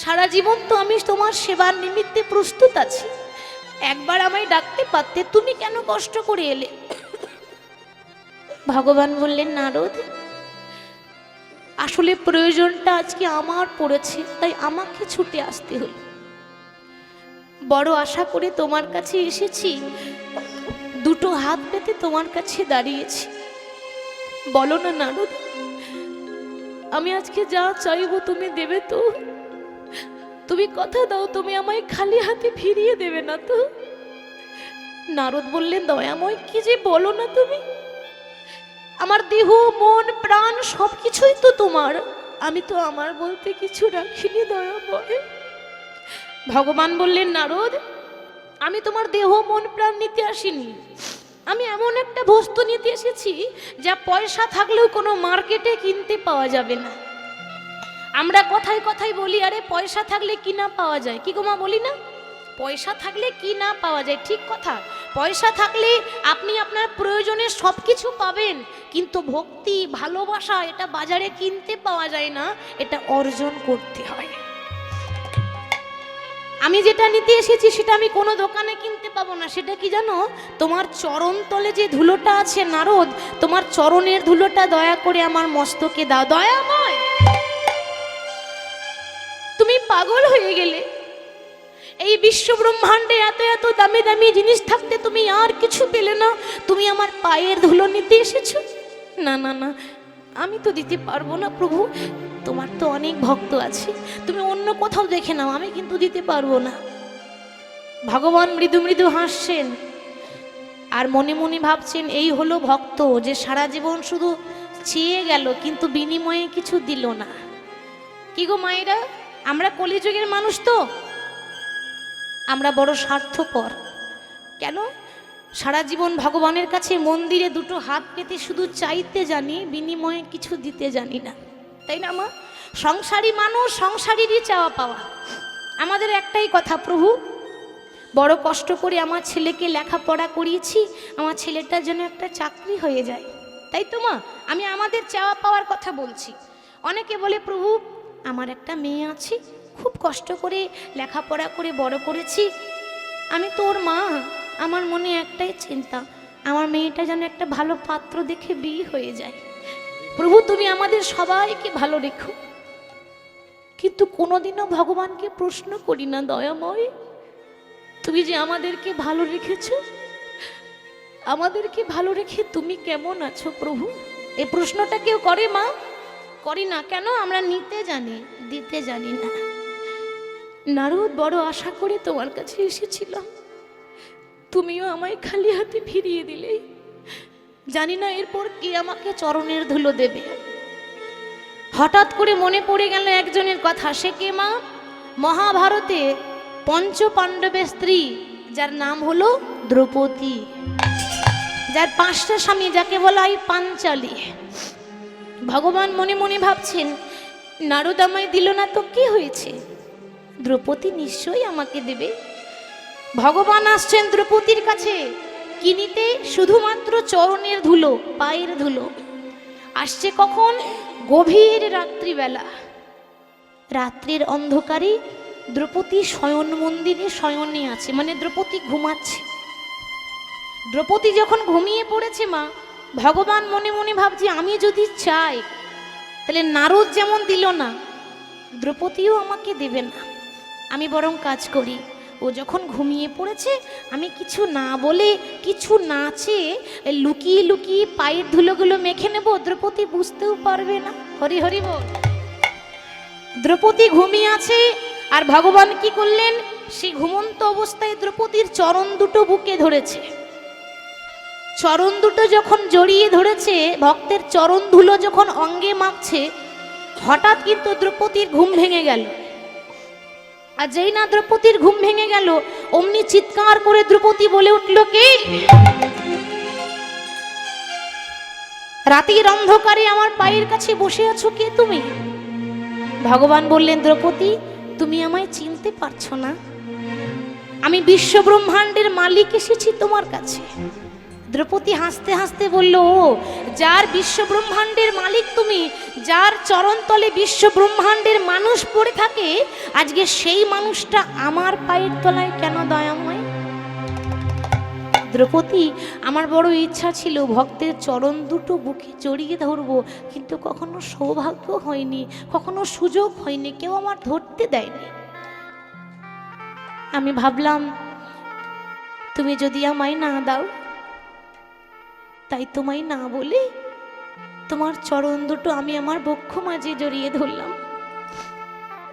সারা জীবন তো আমি তোমার সেবার নিমিত্তে প্রস্তুত আছি, একবার আমায় ডাকতে পারতে, তুমি কেন কষ্ট করে এলে? ভগবান বললেন, নারদ, আসলে প্রয়োজনটা আজকে আমার পড়েছে, তাই আমাকে ছুটে আসতে হলো। বড় আশা করে তোমার কাছে এসেছি, দুটো হাত পেতে তোমার কাছে দাঁড়িয়েছি। বলো না নারদ, আমি আজকে যা চাইবো তুমি দেবে তো? তুমি কথা দাও, তুমি আমায় খালি হাতে ফিরিয়ে দেবে না তো? নারদ বললেন, দয়াময়, কি যে বলো না তুমি, আমার দেহ মন প্রাণ সবকিছুই তো তোমার, আমি তো আমার বলতে কিছু রাখিনি দয়াময়। ভগবান বললেন, নারদ, আমি তোমার দেহ মন প্রাণ নিতে আসিনি, আমি এমন একটা বস্তু নিতে এসেছি যা পয়সা থাকলেও কোনো মার্কেটে কিনতে পাওয়া যাবে না। আমরা কথায় কথায় বলি, আরে পয়সা থাকলে কি না পাওয়া যায়, কি গো মা বলি না, পয়সা থাকলে কি না পাওয়া যায়, ঠিক কথা। পয়সা থাকলে আপনি আপনার প্রয়োজনে সব কিছু পাবেন, কিন্তু ভক্তি ভালোবাসা এটা বাজারে কিনতে পাওয়া যায় না, এটা অর্জন করতে হয়। আমি যেটা নিতে এসেছি সেটা আমি কোনো দোকানে কিনতে পাবো না। সেটা কি জানো? তোমার চরণ তলে যে ধুলোটা আছে নারদ, তোমার চরণের ধুলোটা দয়া করে আমার মস্তকে দাও। দয়াময়, তুমি পাগল হয়ে গেলে? এই বিশ্ব ব্রহ্মাণ্ডে এত এত দামি দামি জিনিস থাকতে তুমি আর কিছু পেলে না, তুমি আমার পায়ের ধুলো নিতে এসেছো? না না না, আমি তো দিতে পারবো না প্রভু, তোমার তো অনেক ভক্ত আছে, তুমি অন্য কোথাও দেখে নাও, আমি কিন্তু দিতে পারবো না। ভগবান মৃদু মৃদু হাসছেন আর মনে মনে ভাবছেন, এই হলো ভক্ত যে সারা জীবন শুধু চেয়ে গেল কিন্তু বিনিময়ে কিছু দিল না। কি গো মায়েরা, আমরা কলিযুগের মানুষ তো, আমরা বড় স্বার্থপর। কেন? সারা জীবন ভগবানের কাছে মন্দিরে দুটো হাত পেতে শুধু চাইতে জানি, বিনিময়ে কিছু দিতে জানি না, তাই না মা? সংসারী মানুষ, সংসারীরই চাওয়া পাওয়া। আমাদের একটাই কথা, প্রভু বড় কষ্ট করে আমার ছেলেকে লেখাপড়া করিয়েছি, আমার ছেলেটার জন্য একটা চাকরি হয়ে যায়, তাই তো মা? আমি আমাদের চাওয়া পাওয়ার কথা বলছি। অনেকে বলে, প্রভু আমার একটা মেয়ে আছে, খুব কষ্ট করে লেখাপড়া করে বড় করেছি, আমি তোর মা, আমার মনে একটাই চিন্তা, আমার মেয়েটা যেন একটা ভালো পাত্র দেখে বিয়ে হয়ে যায়। প্রভু তুমি আমাদের সবাইকে ভালো রেখো। কিন্তু কোনোদিনও ভগবানকে প্রশ্ন করি না, দয়াময় তুমি যে আমাদেরকে ভালো রেখেছো, আমাদেরকে ভালো রেখে তুমি কেমন আছো প্রভু? এই প্রশ্নটা কেউ করে মা? করি না। কেন? আমরা নিতে জানি, দিতে জানি না। নারদ, বড় আশা করে তোমার কাছে এসেছিলাম, তুমিও আমায় খালি হাতে ফিরিয়ে দিলে। জানি না এরপর কে আমাকে চরণের ধুলো দেবে। হঠাৎ করে মনে পড়ে গেল একজনের কথা। সে কে মা? মহাভারতে পঞ্চ পাণ্ডবের স্ত্রী, যার নাম হলো দ্রৌপদী, যার 5টা স্বামী, যাকে বলা হয় পাঞ্চালী। ভগবান মনে মনে ভাবছেন, নারদ আমায় দিল না তো কি হয়েছে, দ্রৌপদী নিশ্চয়ই আমাকে দেবে। ভগবান আসছেন দ্রৌপদীর কাছে কি নিতে? শুধুমাত্র চরণের ধুলো, পায়ের ধুলো। আসছে কখন? গভীর রাত্রিবেলা, রাত্রির অন্ধকারে দ্রৌপদী শয়ন মন্দিরে শয়নে আছে, মানে দ্রৌপদী ঘুমাচ্ছে। দ্রৌপদী যখন ঘুমিয়ে পড়েছে মা, ভগবান মনে মনে ভাবছে, আমি যদি চাই তাহলে নারদ যেমন দিল না, দ্রৌপদীও আমাকে দেবে না। আমি বরং কাজ করি, ও যখন ঘুমিয়ে পড়েছে, আমি কিছু না বলে, কিছু না চেয়ে লুকিয়ে লুকিয়ে পায়ের ধুলোগুলো মেখে নেব, দ্রৌপদী বুঝতেও পারবে না। হরি হরি বল। দ্রৌপদী ঘুমিয়ে আছে, আর ভগবান কি করলেন? সেই ঘুমন্ত অবস্থায় দ্রৌপদীর চরণ দুটো বুকে ধরেছে। চরণ দুটো যখন জড়িয়ে ধরেছে, ভক্তের চরণ ধুলো যখন অঙ্গে মাখছে, হঠাৎ কিন্তু দ্রৌপদীর ঘুম ভেঙে গেল। আর যেই না দ্রৌপদীর ঘুম ভেঙে গেল, অমনি চিৎকার করে দ্রৌপদী বলে উঠল, কে? রাতের অন্ধকারে আমার পায়ের কাছে বসে আছো, কে তুমি? ভগবান বললেন, দ্রৌপদী তুমি আমায় চিনতে পারছো না, আমি বিশ্ব ব্রহ্মাণ্ডের মালিক এসেছি তোমার কাছে। দ্রৌপদী হাসতে হাসতে বলল, ও যার বিশ্ব ব্রহ্মাণ্ডের মালিক তুমি, যার চরণতলে বিশ্ব ব্রহ্মাণ্ডের মানুষ পড়ে থাকে, আজকে সেই মানুষটা আমার পায়ের তলায় কেন দয়াময়? দ্রৌপদী, আমার বড় ইচ্ছা ছিল ভক্তের চরণ দুটো বুকে জড়িয়ে ধরবো, কিন্তু কখনো সৌভাগ্য হয়নি, কখনো সুযোগ হয়নি, কেউ আমার ধরতে দেয়নি। আমি ভাবলাম তুমি যদি আমায় না দাও, তাই তোমায় না বলে তোমার চরণ দুটো আমি আমার বক্ষ মাঝে জড়িয়ে ধরলাম।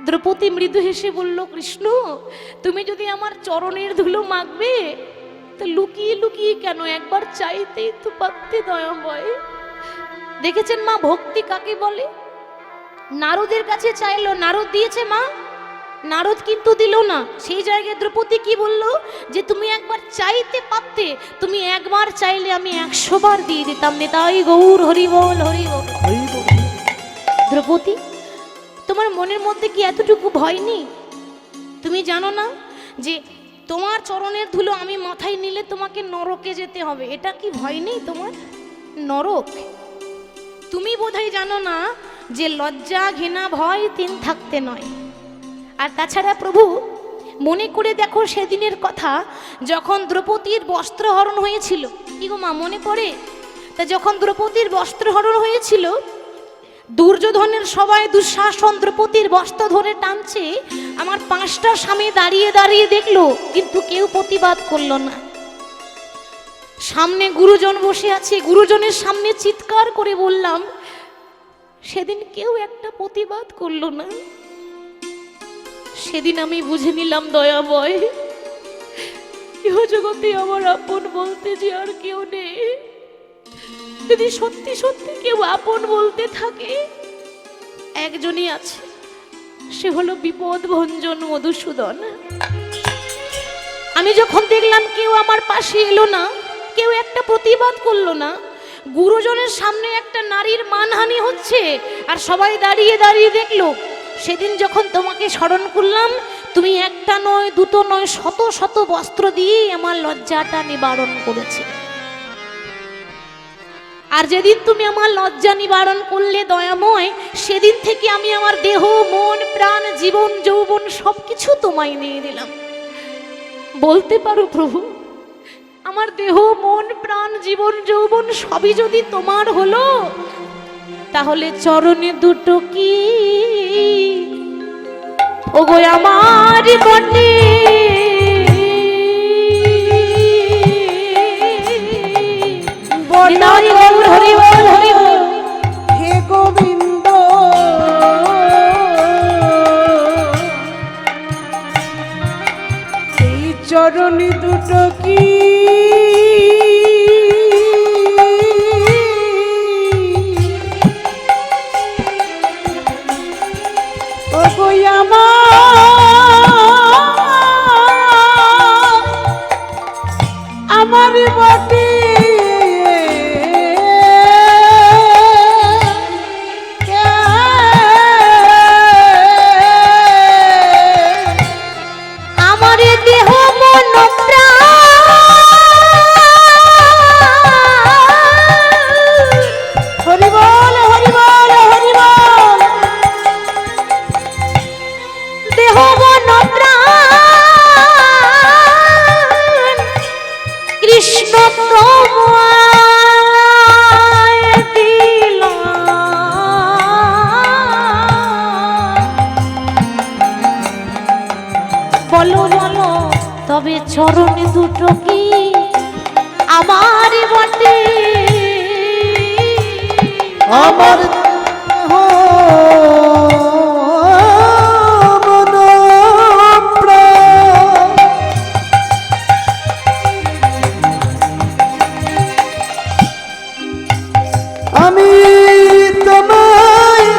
দ্রৌপদী মৃদু হেসে বলল, কৃষ্ণ তুমি যদি আমার চরণের ধুলো মাখবে, তো লুকিয়ে লুকিয়ে কেন? একবার চাইতেই তো পারতে দয়াময়। দেখেছেন মা ভক্তি কাকে বলে? নারদের কাছে চাইলো, নারদ দিয়েছে মা, নারদ কিন্তু দিল না। সেই জায়গায় দ্রৌপদী কি বলল, যে তুমি একবার চাইতে পারতে, তুমি একবার চাইলে আমি 100 বার দিয়ে দিতাম। নেতাই গৌর হরিবল হরিবল। দ্রৌপদী, তোমার মনের মধ্যে কি এতটুকু ভয় নেই? তুমি জানো না যে তোমার চরণের ধুলো আমি মাথায় নিলে তোমাকে নরকে যেতে হবে? এটা কি ভয় নেই তোমার? নরক তুমি বোধহয় জানো না যে লজ্জা ঘৃণা ভয় 3 থাকতে নয়। আর তাছাড়া প্রভু মনে করে দেখো সেদিনের কথা, যখন দ্রৌপদীর বস্ত্রহরণ হয়েছিল। কি গো মা, মনে পড়ে? তা যখন দ্রৌপদীর বস্ত্রহরণ হয়েছিল, দুর্যোধনের সবাই দুঃশাসন দ্রৌপদীর বস্ত্র ধরে টানছে। আমার 5টা স্বামী দাঁড়িয়ে দাঁড়িয়ে দেখলো, কিন্তু কেউ প্রতিবাদ করলো না। সামনে গুরুজন বসে আছে, গুরুজনের সামনে চিৎকার করে বললাম, সেদিন কেউ একটা প্রতিবাদ করলো না। সেদিন আমি বুঝে নিলাম দয়াময়, ইহজগতে আমার আপন বলতে যে আর কেউ নেই। যদি সত্যি সত্যি কেউ আপন বলতে থাকে, একজনই আছে, সে হলো বিপদ ভঞ্জন মধুসূদন। আমি যখন দেখলাম কেউ আমার পাশে এলো না, কেউ একটা প্রতিবাদ করলো না, গুরুজনের সামনে একটা নারীর মানহানি হচ্ছে, আর সবাই দাঁড়িয়ে দাঁড়িয়ে দেখলো, সেদিন যখন তোমাকে স্মরণ করলাম, তুমি একটা নয়, দুটো নয়, শত শত বস্ত্র দিয়ে আমার লজ্জাটা নিবারণ করেছে। আর যেদিন তুমি আমার লজ্জা নিবারণ করলে দয়াময়, সেদিন থেকে আমি আমার দেহ মন প্রাণ জীবন যৌবন সবকিছু তোমায় নিয়ে দিলাম। বলতে পারো প্রভু, আমার দেহ মন প্রাণ জীবন যৌবন সবই যদি তোমার হলো, তাহলে চরণে দুটো কি ওগো আমার বটে? হে গোবিন্দ, এই চরণী দুটো কি আমার বটে? বলো বলো তবে চরণ দুটো কি আমার বটে? আমার আমি তোমায়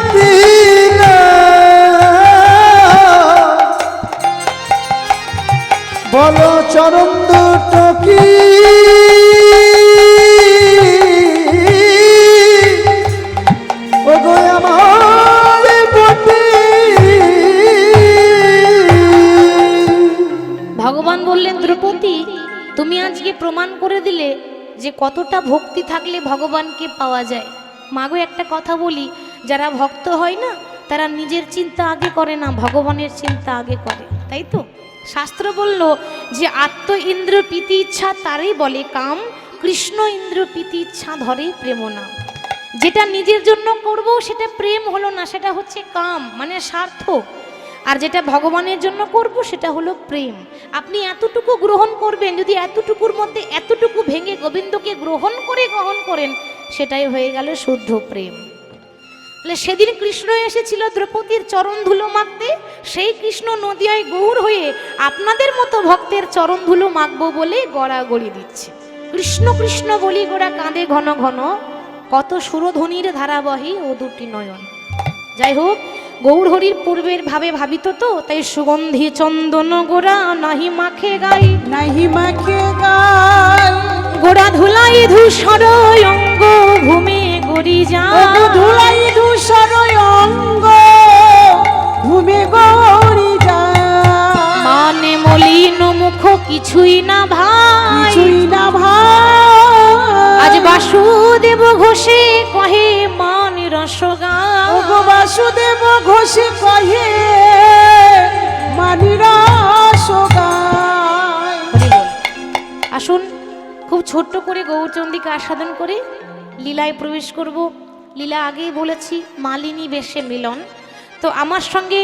বলো চরণ দুটো কি ওগো আমার বটে? ভগবান বললেন, দ্রৌপদী তুমি আজকে প্রমাণ করে দিলে যে কতটা ভক্তি থাকলে ভগবানকে পাওয়া যায়। মাগো একটা কথা বলি, যারা ভক্ত হয় না তারা নিজের চিন্তা আগে করে না, ভগবানের চিন্তা আগে করে, তাই তো? শাস্ত্র বলল যে আত্ম ইন্দ্র প্রীতি ইচ্ছা তারই বলে কাম, কৃষ্ণ ইন্দ্র প্রীতি ইচ্ছা ধরে প্রেম নাম। যেটা নিজের জন্য করব সেটা প্রেম হলো না, সেটা হচ্ছে কাম মানে স্বার্থ। আর যেটা ভগবানের জন্য করব সেটা হলো প্রেম। আপনি এতটুকু গ্রহণ করবেন, যদি এতটুকুর মধ্যে এতটুকু ভেঙে গোবিন্দকে গ্রহণ করেন, সেটাই হয়ে গেল শুদ্ধ প্রেম। তাহলে সেদিন কৃষ্ণ এসেছিল দ্রৌপদীর চরণ ধুলো মাখতে, সেই কৃষ্ণ নদিয়ায় গৌর হয়ে আপনাদের মতো ভক্তের চরণ ধুলো মাখবো বলে গড়াগড়ি দিচ্ছে। কৃষ্ণ কৃষ্ণ বলি গোড়া কাঁদে ঘন ঘন, কত সুরধ্বনির ধারাবহী ও দুটি নয়ন। যাই হোক, গৌর হরির পূর্বের ভাবে ভাবিত তো, তাই সুগন্ধি চন্দন গোড়া নাহি মাখে গাই, নাহি মাখে গায়, গোড়া ধুলাই ধূসর অঙ্গ ভূমে গড়ি যায়, ধুলাই ধূসর অঙ্গ ভূমে গড়ি যায়, মানে মলিন মুখ কিছুই না ভাই, কিছুই না ভাই, আজ বাসুদেব ঘোষে কহে মান রসগা, ওগো বাসুদেব ঘোষে কহে মানিরা সোগায়। আসুন খুব ছোট্ট করে গৌরচন্দ্রিকা আস্বাদন করে লীলায় প্রবেশ করব। লীলা আগেই বলেছি মালিনী বেশে মিলন। তো আমার সঙ্গে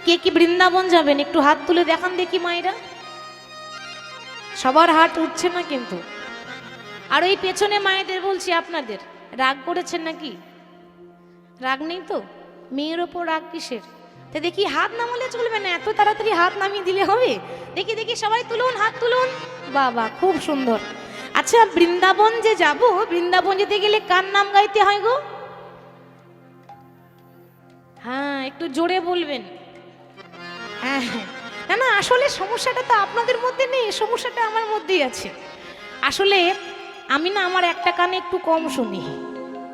কে কি বৃন্দাবন যাবেন একটু হাত তুলে দেখান দেখি মায়েরা। সবার হাত উঠছে না কিন্তু। আর ওই পেছনে মায়েদের বলছি, আপনাদের রাগ করেছেন নাকি? রাগ নেই তো? মেয়ের ওপর রাগ কিসের? তো দেখি হাত নামালে চলবে না, এত তাড়াতাড়ি হাত নামিয়ে দিলে হবে? দেখি দেখি সবাই তুলুন, হাত তুলুন। বাবা খুব সুন্দর। আচ্ছা, বৃন্দাবন যে যাব, বৃন্দাবন যেতে গেলে কার নাম গাইতে হয় গো? হ্যাঁ, একটু জোরে বলবেন। হ্যাঁ হ্যাঁ, না না, আসলে সমস্যাটা তো আপনাদের মধ্যে নেই, সমস্যাটা আমার মধ্যেই আছে। আসলে আমি না আমার একটা কানে একটু কম শুনি,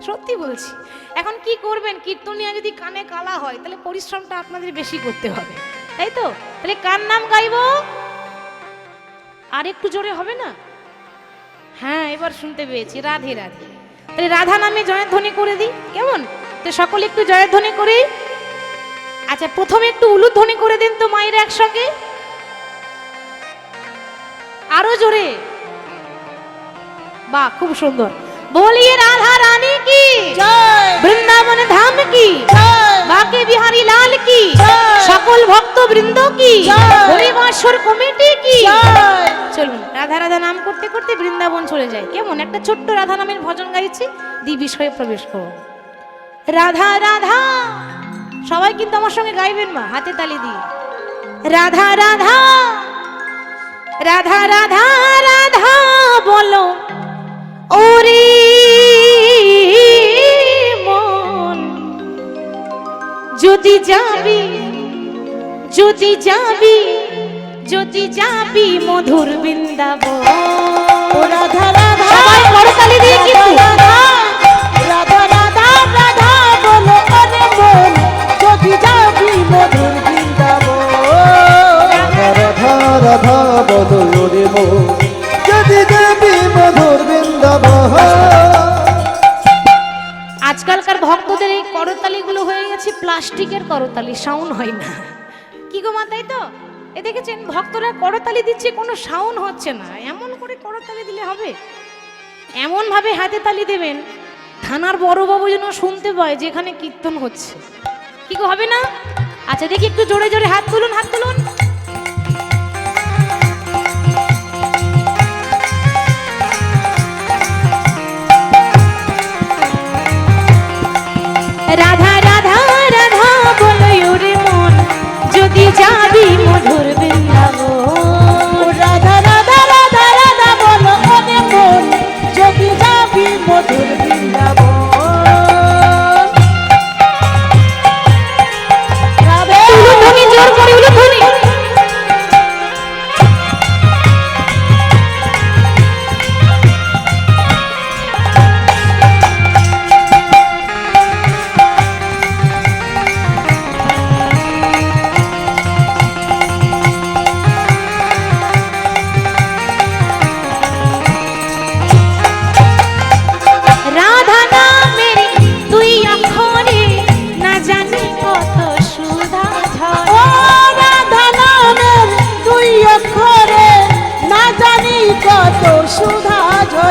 সত্যি বলছি। এখন কি করবেন, কীর্তনিয়া যদি কানে কালা হয় তাহলে পরিশ্রমটা আপনাদের বেশি করতে হবে, তাই তো? তাহলে কার নাম গাইবো? আর একটু জোরে হবে না? হ্যাঁ, এবার শুনতে পেয়েছি, রাধে রাধে। তাহলে রাধা নামে জয়ধ্বনি করে দিই, কেমন? তো সকলে একটু জয়ধ্বনি করি। আচ্ছা, প্রথমে একটু উলুধ্বনি করে দিন তো মায়েরা একসঙ্গে, আরো জোরে। বাহ, খুব সুন্দর। बोलिए राधा रानी की জয়, वृंदावन धाम की জয়, बाके बिहारी लाल की जय। সকল ভক্ত বৃন্দ কি जय। হরিবাসর কমিটি কি। জয়। চলুন রাধা রাধা নাম করতে করতে বৃন্দাবন চলে যায়, কেমন? একটা ছোট্ট রাধা নামের ভজন গাইছি, দি বিষয়ে প্রবেশ করব। রাধা রাধা, সবাই কিন্তু আমার সঙ্গে গাইবেন মা, হাতে তালি দিয়ে। রাধা রাধা রাধা রাধা রাধা বলো ওরে মন, যদি যাবি যদি যাবি যদি যাবি মধুর বৃন্দাবন। ও রাধা রাধা, সবাই করতালি দিয়ে কিন্তু রাধা রাধা রাধা রাধা বলো ওরে মন, যদি যাবি মধুর বৃন্দাবন। রাধা রাধা রাধা বলো রে মন, যদি দেবী মধুর বৃন্দাবন। আজকালকার ভক্তদের এই করতালিগুলো হয়ে গেছে প্লাস্টিকের করতালি, সাউন্ড হয় না। কি গো মা, তাই তো? এ দেখেছেন ভক্তরা করতালি দিচ্ছে, কোনো সাউন্ড হচ্ছে না। এমন করে করতালি দিলে হবে? এমন ভাবে হাতে তালি দেবেন থানার বড়বাবু যেন শুনতে পায় যে এখানে কীর্তন হচ্ছে। কি গো, হবে না? আচ্ছা দেখি একটু জোরে জোরে হাত তুলুন, হাত তুলুন। রাধা রাধা রাধা বলো রে মন, যদি যাবি মধুর বৃন্দাবন। ও রাধা রাধা রাধা রাধা বলো ওরে মন, যদি যাবি মধুর বৃন্দাবন। তুলুন ধ্বনি জোর করে।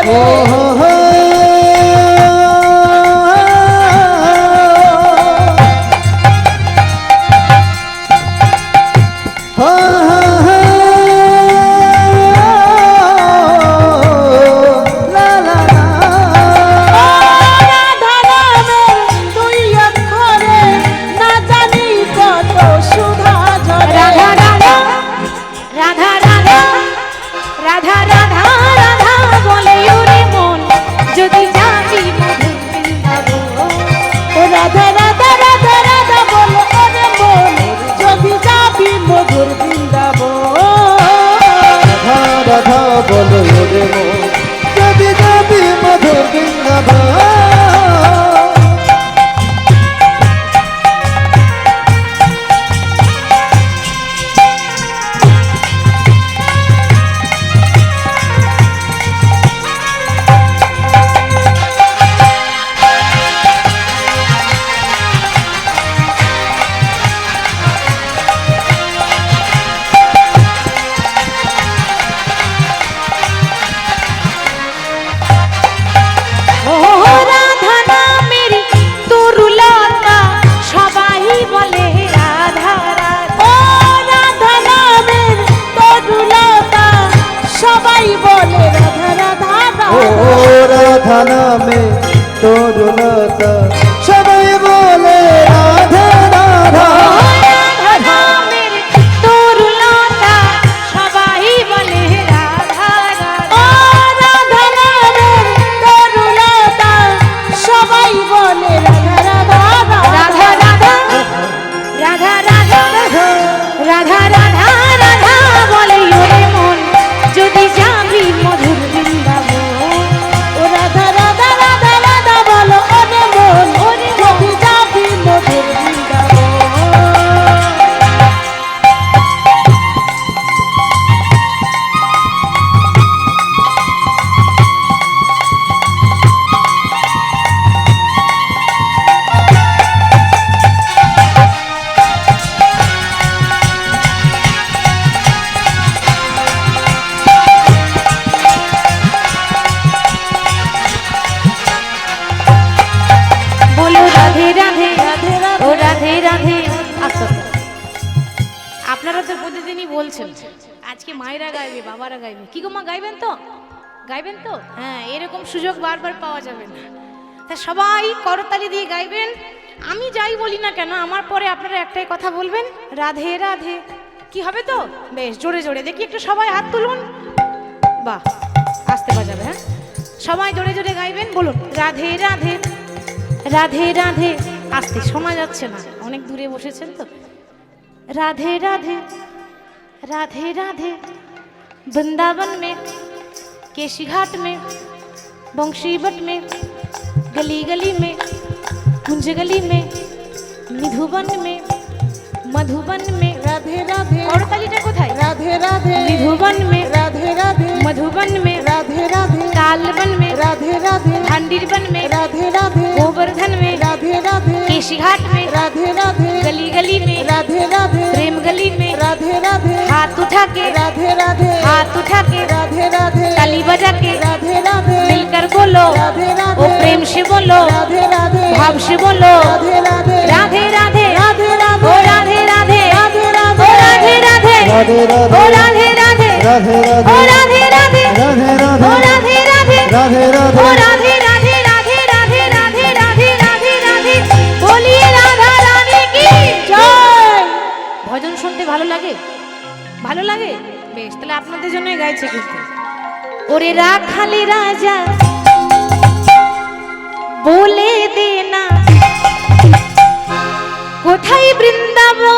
ও হো হো। হো হো হো। লা লা লা। রাধা নামের দুই অক্ষরে না জানি কত সুধা ঝরে। রাধা রাধা রাধা রাধা রাধা রাধা রাধা বলে ওরে মন যদি যাবি মধুর বৃন্দাবন। রাধা রাধা রাধা রাধা বলো ওরে মন যদি যাবি মধুর বৃন্দাবন। রাধা রাধা বলো রে মন যদি যাবি মধুর বৃন্দাবন। ও রাধা নামের তরুলতা সবাই বলে রাধা রাধা। ও রাধা নামের তরুলতা সবাই বলে রাধা রাধা ও রাধা। রাধা নামে তরুলতা সবাই বলে রাধা রাধা। রাধা নামের তরুলতা সবাই বলে রাধা ও রাধা। রাধা নামের তরুলতা সবাই বলে রাধা রাধা রাধা রাধা রাধা রাধা রাধা রাধা রাধা বলে ওরে মন যদি যাবি মধুর বৃন্দাবন। ও রাধা রাধা রাধা রাধা বলো ওরে মন যদি যাবি মধুর বৃন্দাবন। বলো রাধে রাধে রাধে রাধে। ও রাধে রাধে। আস্তে আস্তে। আপনারা তো প্রতিদিনই বলছেন আজকে মায়েরা গাইবে বাবারা গাইবে, কি গো মা গাইবেন তো? গাইবেন তো? হ্যাঁ, এরকম সুযোগ বারবার পাওয়া যাবে না। তা সবাই করতালি দিয়ে গাইবেন। আমি যাই বলি না কেন আমার পরে আপনারা একটাই কথা বলবেন, রাধে রাধে। কি হবে তো? বেশ জোরে জোরে দেখি একটু সবাই হাত তুলুন। বাহ, আস্তে বাজাবে। হ্যাঁ, সবাই জোরে জোরে গাইবেন, বলুন রাধে রাধে রাধে রাধে। আস্তে, শোনা যাচ্ছে না, অনেক দূরে বসেছেন তো। राधे राधे राधे राधे वृंदावन में केशी घाट में बंशीबट में गली गली में कुंज गली में निधुवन में मधुबन में राधे राधे और कलीटा कोथाय राधे राधे निधुवन में राधे राधे मधुबन में राधे राधे तालबन में राधे राधे भांडीरबन में राधे राधे गोवर्धन में राधे राधे केशी घाट में राधे राधे गली गली में राधे राधे प्रेम गली में राधे राधे हाथ उठा के राधे राधे हाथ उठा के राधे राधे ताली बजा के राधे राधे मिलकर बोलो राधे राधे ओ प्रेम से बोलो राधे राधे भाव से बोलो राधे राधे राधे राधे राधे ओ राधे राधे राधे राधे ओ राधे राधे राधे राधे ओ राधे राधे राधे राधे ओ राधे राधे राधे राधे ओ राधे राधे राधे राधे ओ राधे राधे राधे राधे राधे राधे राधे राधे राधे बोलिए राधा रानी की জয়। ভজন শুনতে ভালো লাগে? ভালো লাগে? বেশ, তাহলে আপনাদের জন্যই গাইছে কিন্তু। ওরে রাখালি রাজা বলে দে না কোথায় বৃন্দাবন,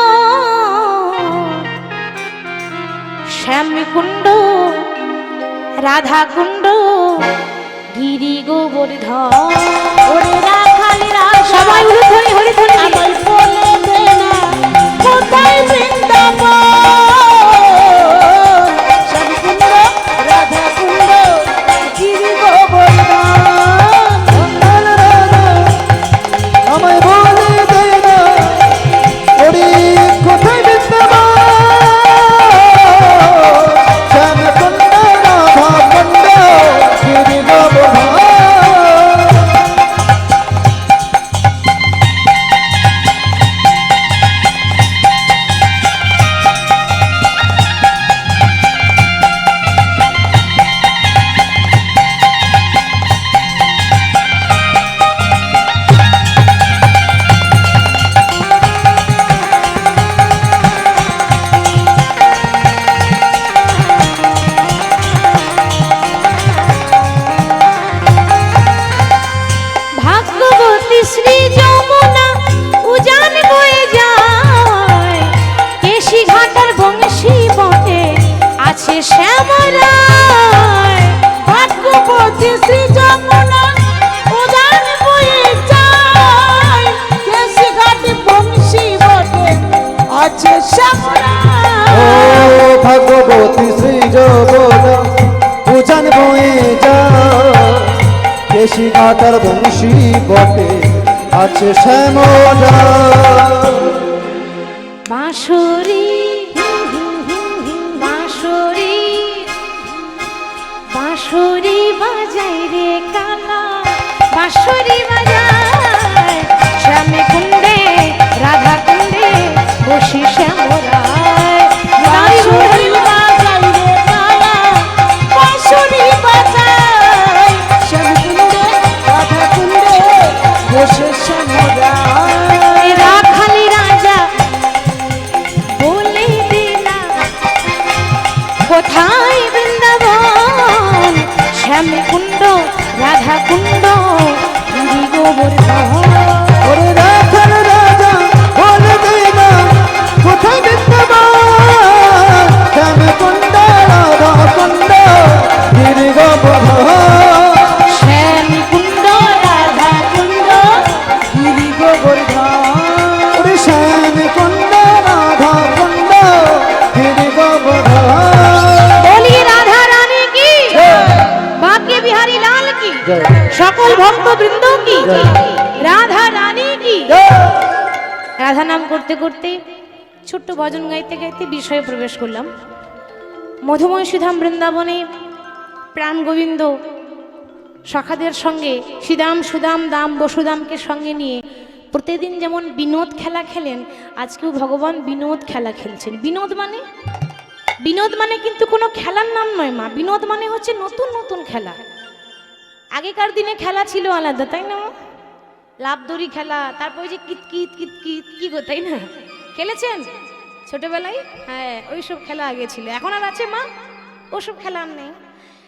শ্যামকুণ্ড রাধা কুণ্ড গিরি গোবর্ধন। ওরে রাখালি রাজা সবাই উলুধ্বনি হরিধ্বনি দিয়ে। আমায় বলে দে না কোথায় বৃন্দাবন, শ্যামকুণ্ড রাধা কুণ্ড গিরি গোবর্ধন। আমায় বলে দে না ওরে কোথায় বৃন্দাবন, শ্যামকুণ্ড রাধাকুণ্ড গিরি গোবর্ধন। বংশী কাটার বংশী বটে আছে শ্যামরা। বাঁশরি বাঁশরি বাঁশরি বাজাই রে কালা, বাঁশরি বাজায় শ্যামে কুণ্ডে রাধা কুণ্ডে বসি শ্যামরায়। বাঁশরি বাজাই রে কালা, বাঁশরি বাজায় শ্যামে কুণ্ডে রাধা কুণ্ডে বসে শ্যামরায়। রাখালি রাজা বলে দিলা কোথায় বৃন্দাবন, শ্যাম কুণ্ড রাধা কুণ্ড হরি গোবর্ধন। ওরে রাখাল রাজা বলে দিলা কোথায় বৃন্দাবন, শ্যামকুণ্ড রাধা কুণ্ড গিরি গোবর্ধন। শ্যাম কুণ্ড রাধা কুণ্ড হরি গোবর্ধন। ওরে শ্যামকুণ্ড রাধা কুণ্ড গিরি গোবর্ধন। বলি রাধা রানী কি, বাঁকে বিহারী লাল কি, জয়। সকল ভক্ত বৃন্দ কি, জয়। রাধা রানী কি। রাধা নাম করতে করতে ছোট্ট ভজন গাইতে গাইতে বিষয়ে প্রবেশ করলাম। মধুময় সুধাম বৃন্দাবনে প্রাণ গোবিন্দ সখাদের সঙ্গে শ্রীদাম সুদাম দাম বসুদামকে সঙ্গে নিয়ে প্রতিদিন যেমন বিনোদ খেলা খেলেন, আজকেও ভগবান বিনোদ খেলা খেলছেন। বিনোদ মানে কিন্তু কোনো খেলার নাম নয় মা, বিনোদ মানে হচ্ছে নতুন নতুন খেলা। আগেকার দিনে খেলা ছিল আলাদা, তাই না? লাভদড়ি খেলা, তারপরে যে কিত কিত কিত কিত কি গো, তাই না? খেলেছেন ছোটবেলায়? হ্যাঁ, ওইসব খেলা আগে ছিল, এখন আর আছে মা? ওসব খেলা আর নেই।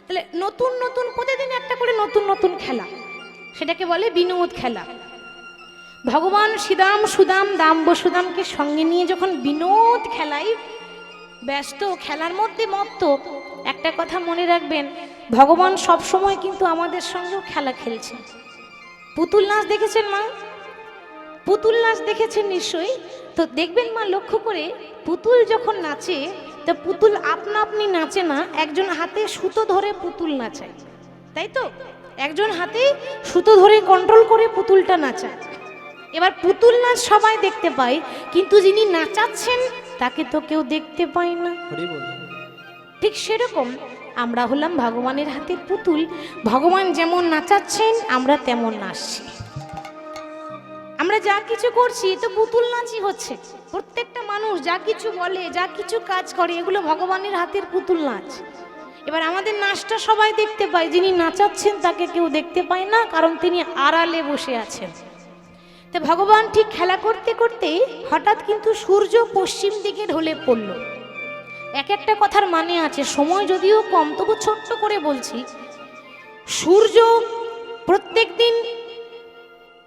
তাহলে নতুন নতুন প্রতিদিন একটা করে নতুন নতুন খেলা, সেটাকে বলে বিনোদ খেলা। ভগবান শ্রীদাম সুদাম দাম বসুদামকে সঙ্গে নিয়ে যখন বিনোদ খেলায় ব্যস্ত, খেলার মধ্যে মত্ত, একটা কথা মনে রাখবেন, ভগবান সব সময় কিন্তু আমাদের সঙ্গেও খেলা খেলছেন। পুতুল নাচ দেখেছেন মা? পুতুল নাচ দেখেছেন নিশ্চয়ই। তো দেখবেন মা, লক্ষ্য করে পুতুল যখন নাচে, তো পুতুল আপনা আপনি নাচে না, একজন হাতে সুতো ধরে পুতুল নাচায়, তাই তো? একজন হাতে সুতো ধরে কন্ট্রোল করে পুতুলটা নাচায়। এবার পুতুল নাচ সবাই দেখতে পায়, কিন্তু যিনি নাচাচ্ছেন তাকে তো কেউ দেখতে পায় না। ঠিক সেরকম আমরা হলাম ভগবানের হাতে পুতুল। ভগবান যেমন নাচাচ্ছেন আমরা তেমন নাচছি। আমরা যা কিছু করছি তো পুতুল নাচই হচ্ছে। প্রত্যেকটা মানুষ যা কিছু বলে, যা কিছু কাজ করে, এগুলো ভগবানের হাতের পুতুল নাচ। এবার আমাদের নাচটা সবাই দেখতে পায়, যিনি নাচাচ্ছেন তাকে কেউ দেখতে পায় না, কারণ তিনি আড়ালে বসে আছেন। তো ভগবান ঠিক খেলা করতে করতে হঠাৎ কিন্তু সূর্য পশ্চিম দিকে ঢলে পড়ল। এক একটা কথার মানে আছে, সময় যদিও কম তবু ছোট্ট করে বলছি। সূর্য প্রত্যেক দিন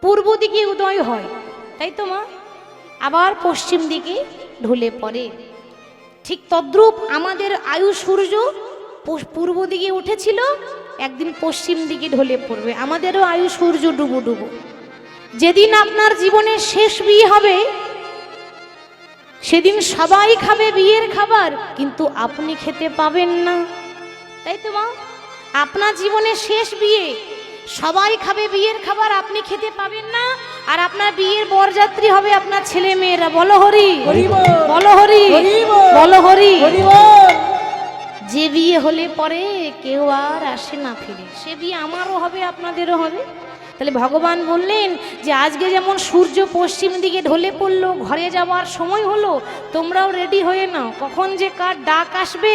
পূর্ব দিকে উদয় হয়, তাই তো মা? আবার পশ্চিম দিকে ঢলে পড়ে। ঠিক তদ্রূপ আমাদের আয়ু সূর্য পূর্ব দিকে উঠেছিল, একদিন পশ্চিম দিকে ঢলে পড়বে। আমাদেরও আয়ু সূর্য ডুবো ডুবো। যেদিন আপনার জীবনের শেষ বিয়ে হবে, সেদিন সবাই খাবে বিয়ের খাবার, কিন্তু আপনি খেতে পাবেন না, তাই তো মা? আপনার জীবনের শেষ বিয়ে, সবাই খাবে বিয়ের খাবার, আপনি খেতে পাবেন না, আর আপনার বিয়ের বরযাত্রী হবে আপনার ছেলে মেয়েরা। বলো হরি, বলো হরি, বলো হরি। যে বিয়ে হলে পরে কেউ আর আসে না ফিরে, সে বিয়ে আমারও হবে আপনাদেরও হবে। তাহলে ভগবান বললেন যে আজকে যেমন সূর্য পশ্চিম দিকে ঢলে পড়লো, ঘরে যাওয়ার সময় হলো, তোমরাও রেডি হয়ে নাও। কখন যে কার ডাক আসবে,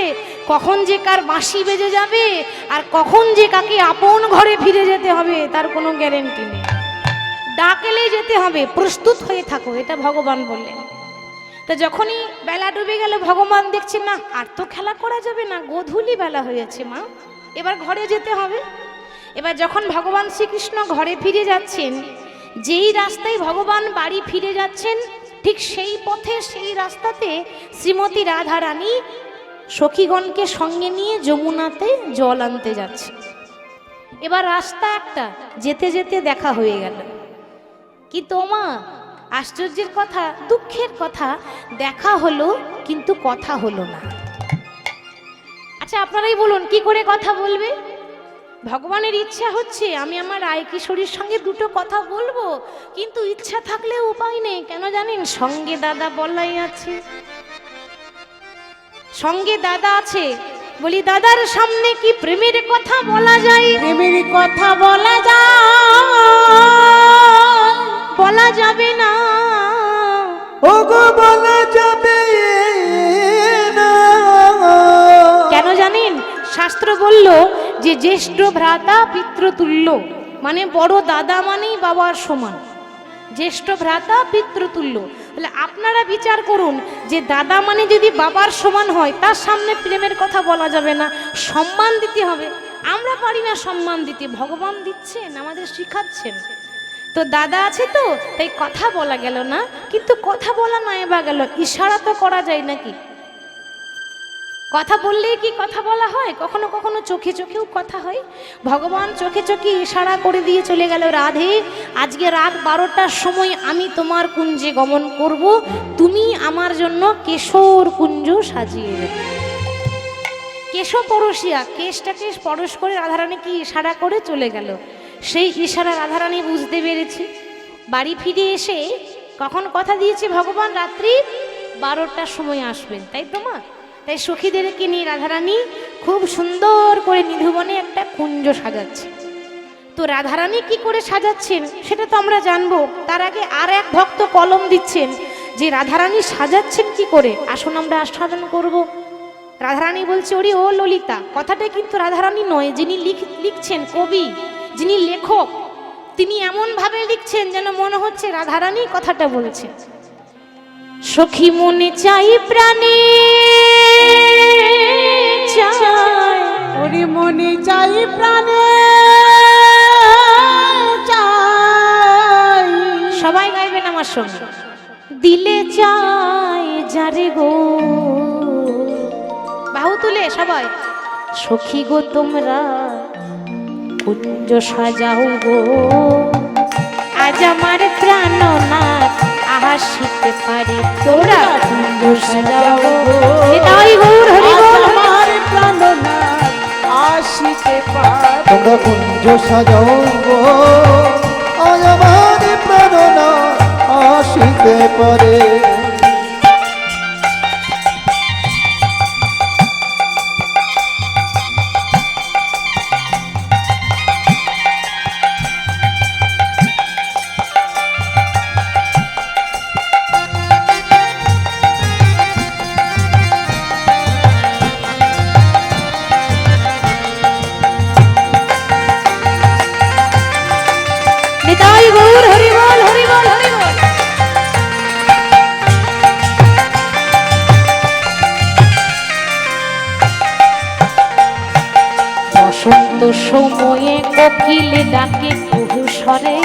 কখন যে কার বাঁশি বেজে যাবে, আর কখন যে কাকে আপন ঘরে ফিরে যেতে হবে তার কোনো গ্যারেন্টি নেই। ডাক এলেই যেতে হবে, প্রস্তুত হয়ে থাকো, এটা ভগবান বললেন। তো যখনই বেলা ডুবে গেল, ভগবান দেখছেন না আর তো খেলা করা যাবে না, গোধূলি বেলা হয়েছে মা, এবার ঘরে যেতে হবে। এবার যখন ভগবান শ্রীকৃষ্ণ ঘরে ফিরে যাচ্ছেন, যেই রাস্তায় ভগবান বাড়ি ফিরে যাচ্ছেন, ঠিক সেই পথে সেই রাস্তাতে শ্রীমতী রাধা রানী সখীগণকে সঙ্গে নিয়ে যমুনাতে জল আনতে যাচ্ছে। এবার রাস্তা একটা, যেতে যেতে দেখা হয়ে গেল। কিন্তু মা, আশ্চর্যের কথা, দুঃখের কথা, দেখা হলো কিন্তু কথা হলো না। আচ্ছা আপনারাই বলুন, কি করে কথা বলবে? ভগবানের ইচ্ছা হচ্ছে আমি আমার রায় কিশোরীর সঙ্গে দুটো কথা বলবো, কিন্তু ইচ্ছা থাকলে উপায় নেই। কেন জানেন? সঙ্গে দাদা বলাই আছে, সঙ্গে দাদা আছে। বলি দাদার সামনে কি প্রেমের কথা বলা যায়? প্রেমের কথা বলা যায়? বলা যাবে না। ওগো বলা যাবে না। কেন জানেন? শাস্ত্র বলল যে জ্যেষ্ঠ ভ্রাতা পিতৃতুল্য, মানে বড় দাদা মানেই বাবার সমান। জ্যেষ্ঠ ভ্রাতা পিতৃতুল্য। তাহলে আপনারা বিচার করুন যে দাদা মানে যদি বাবার সমান হয়, তার সামনে প্রেমের কথা বলা যাবে না, সম্মান দিতে হবে। আমরা পারি না সম্মান দিতে, ভগবান দিচ্ছেন, আমাদের শিখাচ্ছেন। তো দাদা আছে তো তাই কথা বলা গেল না, কিন্তু কথা বলা নয় বা গেল, ইশারা তো করা যায় নাকি? কথা বললেই কি কথা বলা হয়? কখনো কখনো চোখে চোখেও কথা হয়। ভগবান চোখে চোখে ইশারা করে দিয়ে চলে গেল, রাধে আজকে রাত 12টার সময় আমি তোমার কুঞ্জে গমন করব, তুমি আমার জন্য কেশর কুঞ্জ সাজিয়ে দেবে। কেশ পরশিয়া, কেশটাকে পরশ করে রাধারানী কি ইশারা করে চলে গেল। সেই ইশারা রাধারানী বুঝতে পেরেছে। বাড়ি ফিরে এসে কখন কথা দিয়েছে ভগবান? রাত্রি 12টার সময় আসবেন, তাই তো মা? তাই সখীদেরকে নিয়ে রাধারানী খুব সুন্দর করে নিধুবনে একটা কুঞ্জ সাজাচ্ছে। তো রাধারানী কি করে সাজাচ্ছেন সেটা তো আমরা জানবো। তার আগে আর এক ভক্ত কলম দিচ্ছেন যে রাধারানী সাজাচ্ছেন কি করে, আসুন আমরা আস্বাদন করব। রাধারানী বলছে, ওরে ও ললিতা, কথাটা কিন্তু রাধারানী নয়, যিনি লিখছেন কবি, যিনি লেখক, তিনি এমন ভাবে লিখছেন যেন মনে হচ্ছে রাধারানী কথাটা বলছেন। সখী মনে চাই প্রাণে চাই, ওরে মনে চাই প্রাণে চাই। সবাই গাইবেন আমার সঙ্গে। দিলে চাই যারে গো, বাহু তুলে সবাই। সখী গো তোমরা কুঞ্জ সাজাও গো, আজ আমার প্রাণনাথ আসিতে পারে, তোমরা কুঞ্জ সাজাও গো। নিতাই গৌর হরি বল। আমার প্রাণনাথ আসিতে পারে, তোমরা কুঞ্জ সাজাও গো, আজ আমার প্রাণনাথ আসিতে পারে। নিতাই গৌর হরি বল, হরি বল, হরি বল। বসন্ত সময়ে কোকিল ডাকে কুহু স্বরে,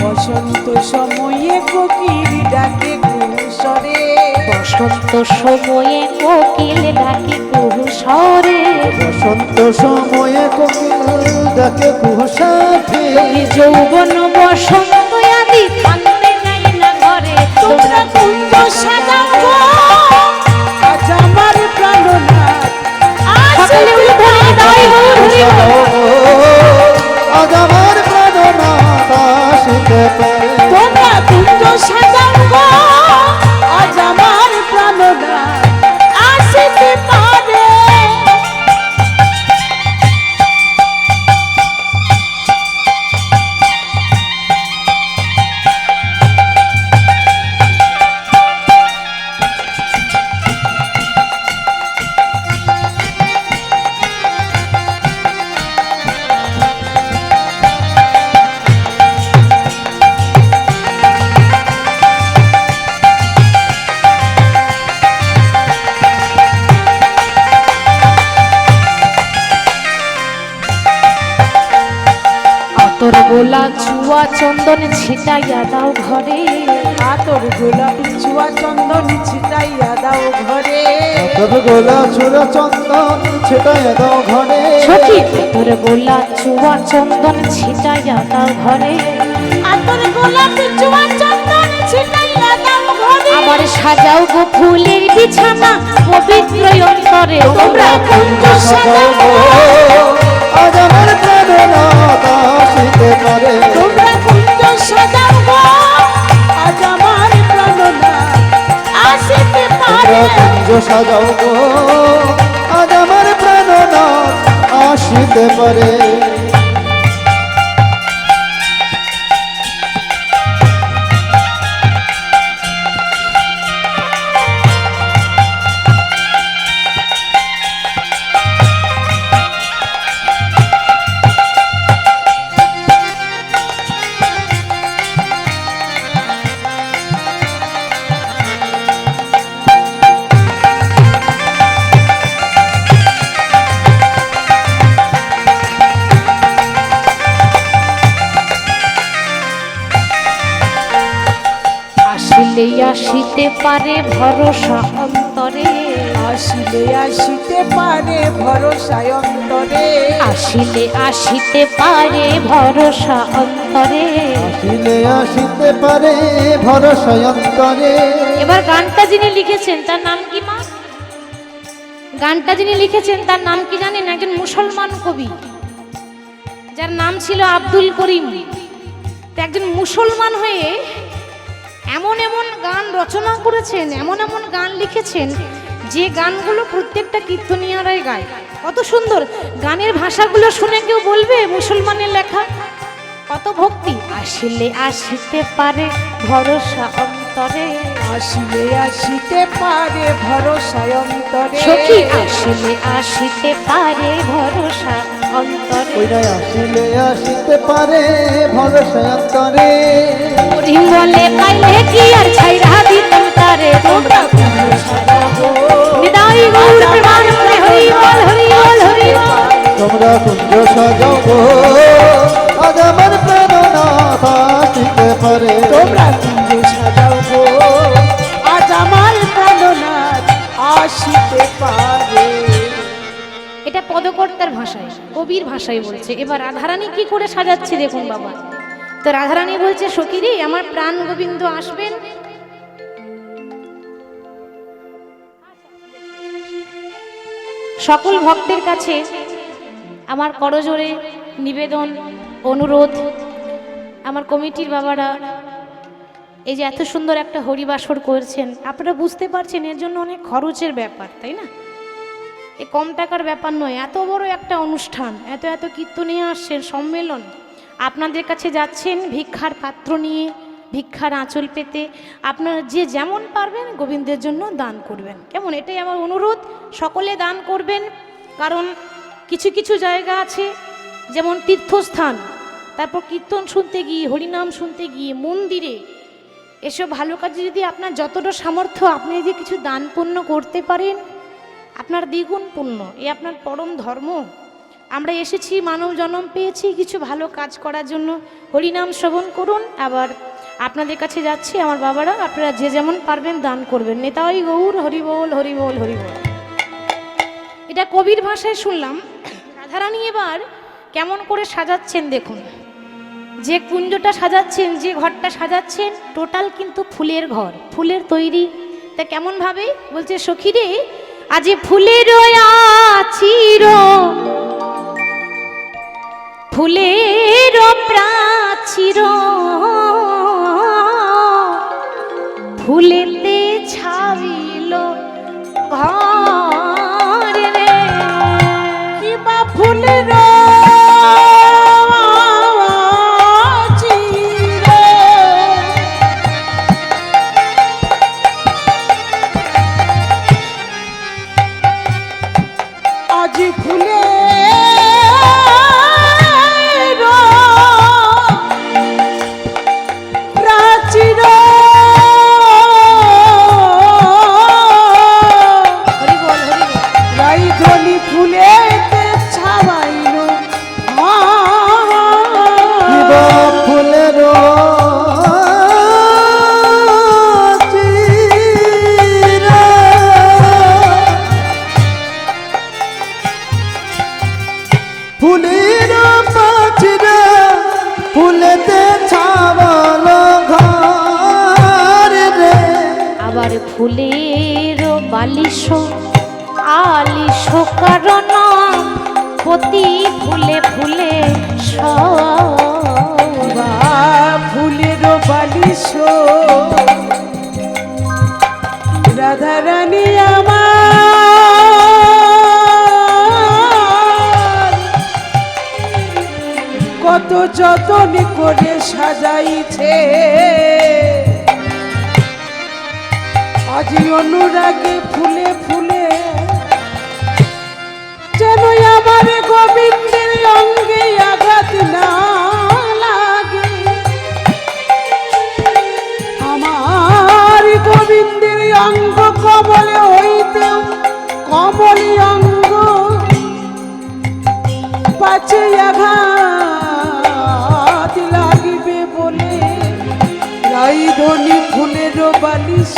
বসন্ত সময়ে কোকিল ডাকে কুসরে, বসন্ত সময়ে কোকিল ডাকে কুহু স্বরে। বসন্ত সময়ে কোকিল ডাকে কুহসাথে, তুমি যৌবন বসন্ত আদি পান্তে নাই না ঘরে, তোমরা কুঞ্জ সাজাও গো, আজ আমার প্রাণনাথ সকালে উঠে ধরে নিতাই গৌর হরি বল। আজ আমার প্রাণনাথ আসিতে পারে। তোমরা কুঞ্জ সাজাও গো, আজ আমার প্রাণনাথ আসিতে পারে। আতর গোলা চুয়া চন্দন ছিটাইয়া দাও ঘরে, আতর গোলাপ চুয়া চন্দন ছিটাইয়া দাও ঘরে, তবে গোলা চূড়া চন্দন ছিটাইয়া দাও ঘরে। সখী আতর গোলা চুয়া চন্দন ছিটাইয়া দাও ঘরে, আতর গোলাপ চুয়া চন্দন ছিটাইয়া দাও ঘরে। আবার সাজাও গো ফুলের বিছানা পবিত্র অন্তরে, তোমরা কুঞ্জ সাজাও গো, আজ আমার প্রাণ প্রাণনাথ আসিতে পারে। তোমরা কুঞ্জ সাজাও গো আজ আমার প্রাণনাথ আসিতে পারে। তোমরা কুঞ্জ সাজাও গো আজ আমার প্রাণনাথ আসিতে পারে। আসিলে আসিতে পারে ভরসা অন্তরে, আসিলে আসিতে পারে ভরসা অন্তরে। আসিলে আসিতে পারে ভরসা অন্তরে। আসিলে আসিতে পারে ভরসা অন্তরে। এবার গানটা যিনি লিখেছেন তার নাম কি মা? গানটা যিনি লিখেছেন তার নাম কি জানেন? একজন মুসলমান কবি যার নাম ছিল আব্দুল করিম। তো একজন মুসলমান হয়ে এমন এমন গান রচনা করেছেন, এমন এমন গান লিখেছেন যে গানগুলো প্রত্যেকটা কীর্তনিয়ারাই গায়। কত সুন্দর গানের ভাষাগুলো শুনে কেউ বলবে মুসলমানের লেখা, কত ভক্তি। আসিলে আসিতে পারে ভরসা অন্তরে, আসিলে আসিতে পারে ভরসা অন্তরে। সখী আসিলে আসিতে পারে ভরসা অন্তরে। ওইটাই আসিলে আসিতে পারে ভরসা অন্তরে। হরি বলে পাইলে কি আর ছাইরা দিতাম তারে। তোমরা কুঞ্জ সাজাও গো নিতাই গৌর প্রেমানন্দে হরি বল হরি বল হরি বল। তোমরা কুঞ্জ সাজাও গো আজ আমার প্রাণনাথ আসিতে পারে। তোমরা কুঞ্জ সাজাও গো আজ আমার প্রাণনাথ আসিতে পারে। এটা পদকর্তার ভাষায়, কবির ভাষায় বলছে। এবার রাধারানী কি করে সাজাচ্ছে দেখুন বাবা। তো রাধারানী বলছে সখী রে আমার প্রাণ গোবিন্দ আসবেন। সকল ভক্তের কাছে আমার করজোড়ে নিবেদন, অনুরোধ, আমার কমিটির বাবারা এই যে এত সুন্দর একটা হরিবাসর করেছেন, আপনারা বুঝতে পারছেন এর জন্য অনেক খরচের ব্যাপার, তাই না? এ কম টাকার ব্যাপার নয়। এত বড় একটা অনুষ্ঠান, এত এত কীর্তনিয়া আসছেন, সম্মেলন, আপনাদের কাছে যাচ্ছেন ভিক্ষার পাত্র নিয়ে, ভিক্ষার আঁচল পেতে। আপনারা যে যেমন পারবেন গোবিন্দের জন্য দান করবেন, কেমন? এটাই আমার অনুরোধ, সকলে দান করবেন। কারণ কিছু কিছু জায়গা আছে যেমন তীর্থস্থান, তারপর কীর্তন শুনতে গিয়ে, হরিনাম শুনতে গিয়ে, মন্দিরে, এসব ভালো কাজে যদি আপনার যতটা সামর্থ্য আপনি যদি কিছু দান পুণ্য করতে পারেন, আপনার দ্বিগুণ পুণ্য, এ আপনার পরম ধর্ম। আমরা এসেছি, মানব জন্ম পেয়েছি কিছু ভালো কাজ করার জন্য। হরিনাম শ্রবণ করুন। আবার আপনাদের কাছে যাচ্ছি আমার বাবারা, আপনারা যে যেমন পারবেন দান করবেন। নেতাই গৌর হরিবোল হরিবোল হরিবোল। এটা কবির ভাষায় শুনলাম। রাধারানী এবার কেমন করে সাজাচ্ছেন দেখুন। যে কুঞ্জটা সাজাচ্ছেন, যে ঘরটা সাজাচ্ছেন, টোটাল কিন্তু ফুলের ঘর, ফুলের তৈরি। তা কেমন ভাবে বলছে সখী রে আজ ফুলের আচির, ফুলের প্রাচীর, ফুলেতে ছাবিল ঘর রে। কিবা ফুলের চিরে আজি ফুলে প্রাচীর হরি বল হরি বল। রাই ধলি ফুলেতে ছাওয়াইল কিবা ফুলের চিরা, ফুলের পাচিরা, ফুলেতে ছাওয়ালো ঘর রে। আবার ফুলের বালিশ আলিশ কারণ পতি ফুলে ফুলে বা ফুলের বালিশ রাধা রানী আমার কত যতন করে সাজাইছে আজি অনুরাগে ফুলে ফুলে যেন আমার গোবিন্দের অঙ্গে আঘাত না লাগে আমার গোবিন্দের অঙ্গ কমলে হইতে কমলি অঙ্গ পাছে আঘাত লাগিবে বলে রাইধনি ফুলের বালিশ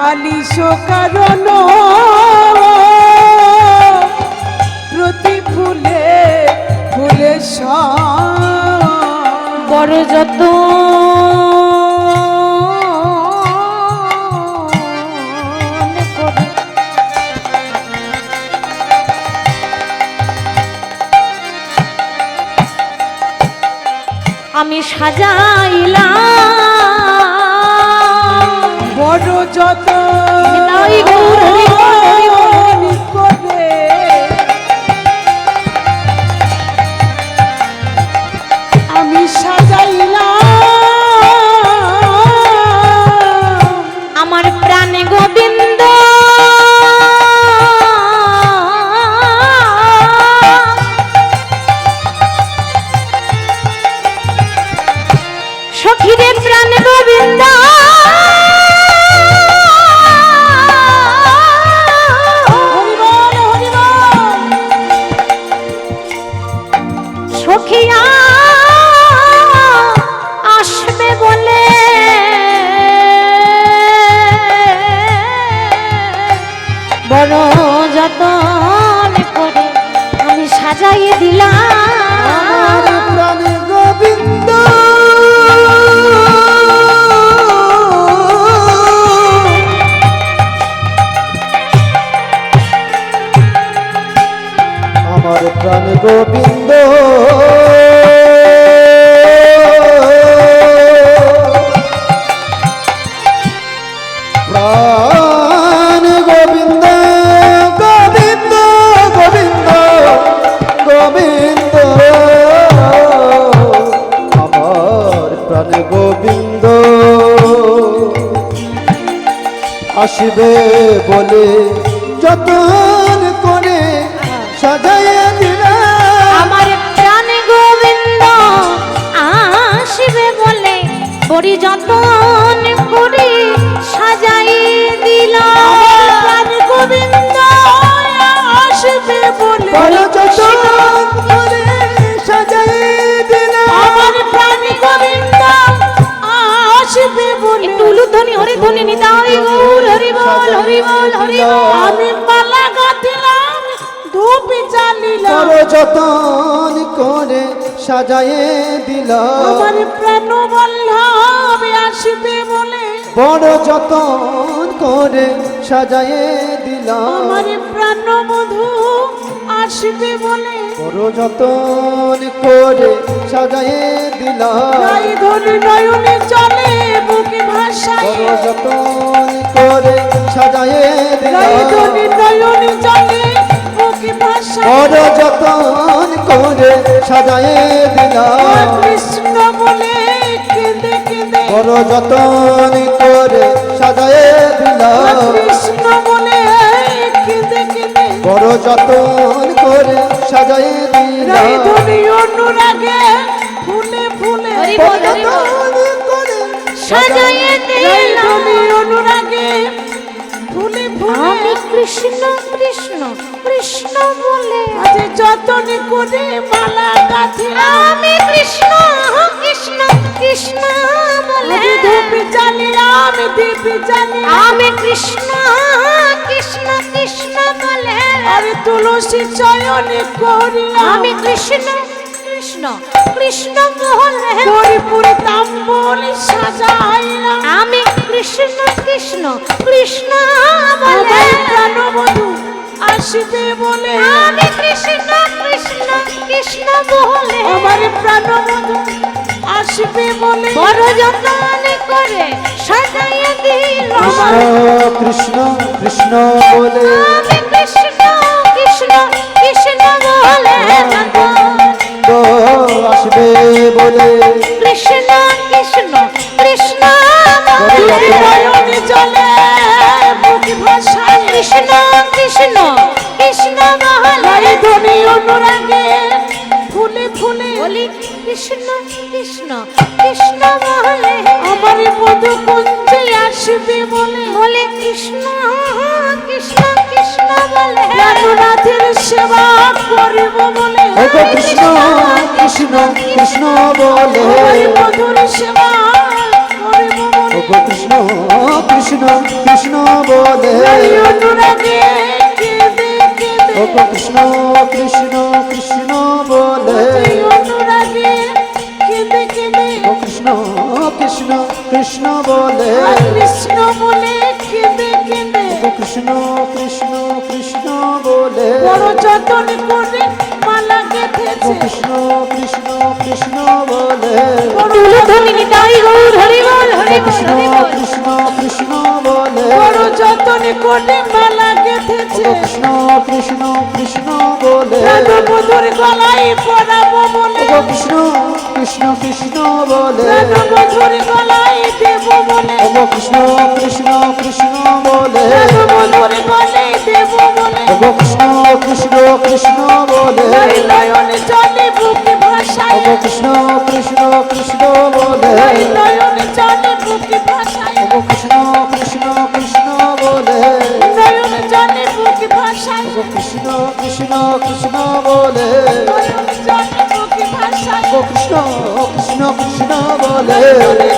আলিশ কারণ প্রতি ফুলে ফুলে বড় যত আমি সাজাইলাম বড় যত করে আমি সাজাইলাম আমার প্রাণে গোবিন্দ সখীরে প্রাণ গোবিন্দ সখিয়া আসবে বলে বড় যতন করে আমি সাজাইয়ে দিলাম প্রাণে গোবিন্দ আমার প্রাণ গোবিন্দ প্রাণ গোবিন্দ গোবিন্দ গোবিন্দ গোবিন্দ আমার প্রাণ গোবিন্দ আসবে বলে যতন করে সাজাইয়া দিলাম আমার প্রাণ গোবিন্দ আসবে বলে বড়ি যতন করে সাজাই দিলাম প্রাণ গোবিন্দ আসবে বলে বড় যতন করে সাজাইয়া দিলাম আমার প্রাণ গোবিন্দ আসবে বলে একটু উলুধ্বনি হরি ধ্বনি নিতাই গৌর হরি বল হরি বল হরি বল আমি মালা গাঁথিলাম ধূপ জ্বালিলাম বড় যতন করে সাজাইয়ে দিলাম আমার প্রাণ বল্লভ আসবে বলে বড় যতন করে সাজাইয়ে দিলাম আমার প্রাণ বধূ আসবে বলে বড় যতন করে সাজাইয়ে দিলাম রাই ধরে নয়নে চলে বুকে ভাষায় বড় যতন করে সাজাইয়ে রাই দিলাম ধরে নয়নে চলে বুকে ভাষায় বড় যতন করে সাজাইয়ে দিলাম কৃষ্ণ বলে কেঁদে কেঁদে বড় যতন করে সাজাইয়ে দিলাম কৃষ্ণ বলে কেঁদে কেঁদে বড় যতন করে সাজাইয়ে দিলাম রাই ধরে অনুরাগে ফুলে ফুলে হরি বল হরি বল যতন করে সাজাইয়ে রাই দিলাম ধরে অনুরাগে ফুলে ফুলে আমি কৃষ্ণ কৃষ্ণ কৃষ্ণ বলে আজ যতন করে মালা গাঁথিলাম আমি কৃষ্ণ কৃষ্ণ কৃষ্ণ বলে আজ ধূপ জ্বালিলাম দীপ জ্বালিলাম আমি কৃষ্ণ কৃষ্ণ কৃষ্ণ বলে আর তুলসী চয়নে করিলাম আমি কৃষ্ণ কৃষ্ণ কৃষ্ণ বলে হরিপুরে তাম্বুল সাজাইলাম আমি কৃষ্ণ কৃষ্ণ কৃষ্ণ বলে আমার প্রাণবধূ আসবে বলে আমি কৃষ্ণ কৃষ্ণ কৃষ্ণ বলে আমার প্রাণবন্ধু আসবে বলে বড় যতন করে সাজাইয়া দিল কৃষ্ণ কৃষ্ণ বলে আমি কৃষ্ণ কৃষ্ণ কৃষ্ণ বলে তো আসবে বলে কৃষ্ণ কৃষ্ণ কৃষ্ণ নয়নে চলে বুক ভাষায় কৃষ্ণ কৃষ্ণ কৃষ্ণ বলে ধ্বনি অনুরাগে ফুলে ফুলে বলি কৃষ্ণ কৃষ্ণ কৃষ্ণ বলে আমার মধু কুঞ্জে আসবে বলে বলে কৃষ্ণ কৃষ্ণ কৃষ্ণ বলে রাধুনাথের সেবা করিব বলে ওগো কৃষ্ণ কৃষ্ণ কৃষ্ণ বলে আমার মধুর সেবা করিব বলে ওগো কৃষ্ণ কৃষ্ণ কৃষ্ণ বলে এই অনুরাগে কেঁদে কেঁদে ওগো কৃষ্ণ কৃষ্ণ কৃষ্ণ বলে এই অনুরাগে কেঁদে কেঁদে ও কৃষ্ণ কৃষ্ণ কৃষ্ণ বলে কৃষ্ণ বলে কেঁদে কেঁদে ও কৃষ্ণ কৃষ্ণ কৃষ্ণ বলে বড় যতন করে মালা ও গেঁথেছে কৃষ্ণ কৃষ্ণ কৃষ্ণ বলে তুলধনি তাই গৌর হরি বল ও হরি বল কৃষ্ণ হরি বল কৃষ্ণ কৃষ্ণ বলে বড় যতন করে মালা গেঁথেছে ও কৃষ্ণ কৃষ্ণ কৃষ্ণ বলে রাধু মধুর গলায় পরাবো বলে ও কৃষ্ণ কৃষ্ণ কৃষ্ণ বলে রাধু মধুর গলায় দেব বলে ও কৃষ্ণ কৃষ্ণ কৃষ্ণ বলে রাধু মধুর গলায় দেব বলে ও কৃষ্ণ কৃষ্ণ কৃষ্ণ বলে এই নয়নে চলে বুকে ভাষায় ও কৃষ্ণ কৃষ্ণ কৃষ্ণ বলে এই নয়নে চলে বুকে ভাষায় ও কৃষ্ণ কৃষ্ণ কৃষ্ণ বলে নয়নে চলে বুকে ভাষায় ও কৃষ্ণ কৃষ্ণ কৃষ্ণ বলে নয়নে চলে বুকে ভাষায় ও কৃষ্ণ কৃষ্ণ কৃষ্ণ বলে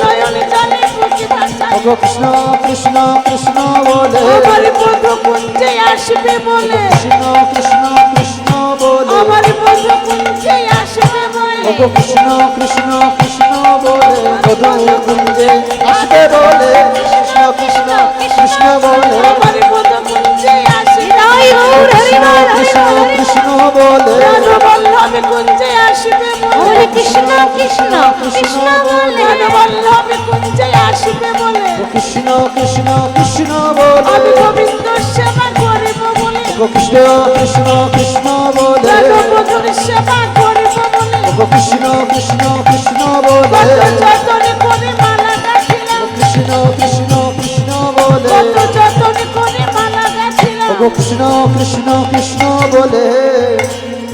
নয়নে চলে বুকে ভাষায় ও কৃষ্ণ কৃষ্ণ কৃষ্ণ বলে আমার বন্ধু কুঞ্জে আসবে বলে কৃষ্ণ কৃষ্ণ কৃষ্ণ বলে আমার বন্ধু কুঞ্জে আসবে বলে ও কৃষ্ণ কৃষ্ণ কৃষ্ণ বলে মধু কুঞ্জে আসবে বলে কৃষ্ণ কৃষ্ণ কৃষ্ণ বলে আমার বন্ধু কুঞ্জে আসবে তাই গৌর হরি কৃষ্ণ বল হরি কৃষ্ণ বল হরি কৃষ্ণ বলে রাধু বল্লভ কুঞ্জে আসবে বলে বলে কৃষ্ণ কৃষ্ণ কৃষ্ণ বলে রাধু বল্লভ কুঞ্জে আসবে বলে কৃষ্ণ কৃষ্ণ কৃষ্ণ বলে আমি গোবিন্দ সেবা করিব বলে কৃষ্ণ কৃষ্ণ কৃষ্ণ বলে রাধু মধুর সেবা করিব বলে কৃষ্ণ কৃষ্ণ কৃষ্ণ বলে কত যতন করে মালা গাছিলাম কৃষ্ণ কৃষ্ণ কৃষ্ণ বলে কত যতন করে মালা গাছিলাম কৃষ্ণ কৃষ্ণ কৃষ্ণ বলে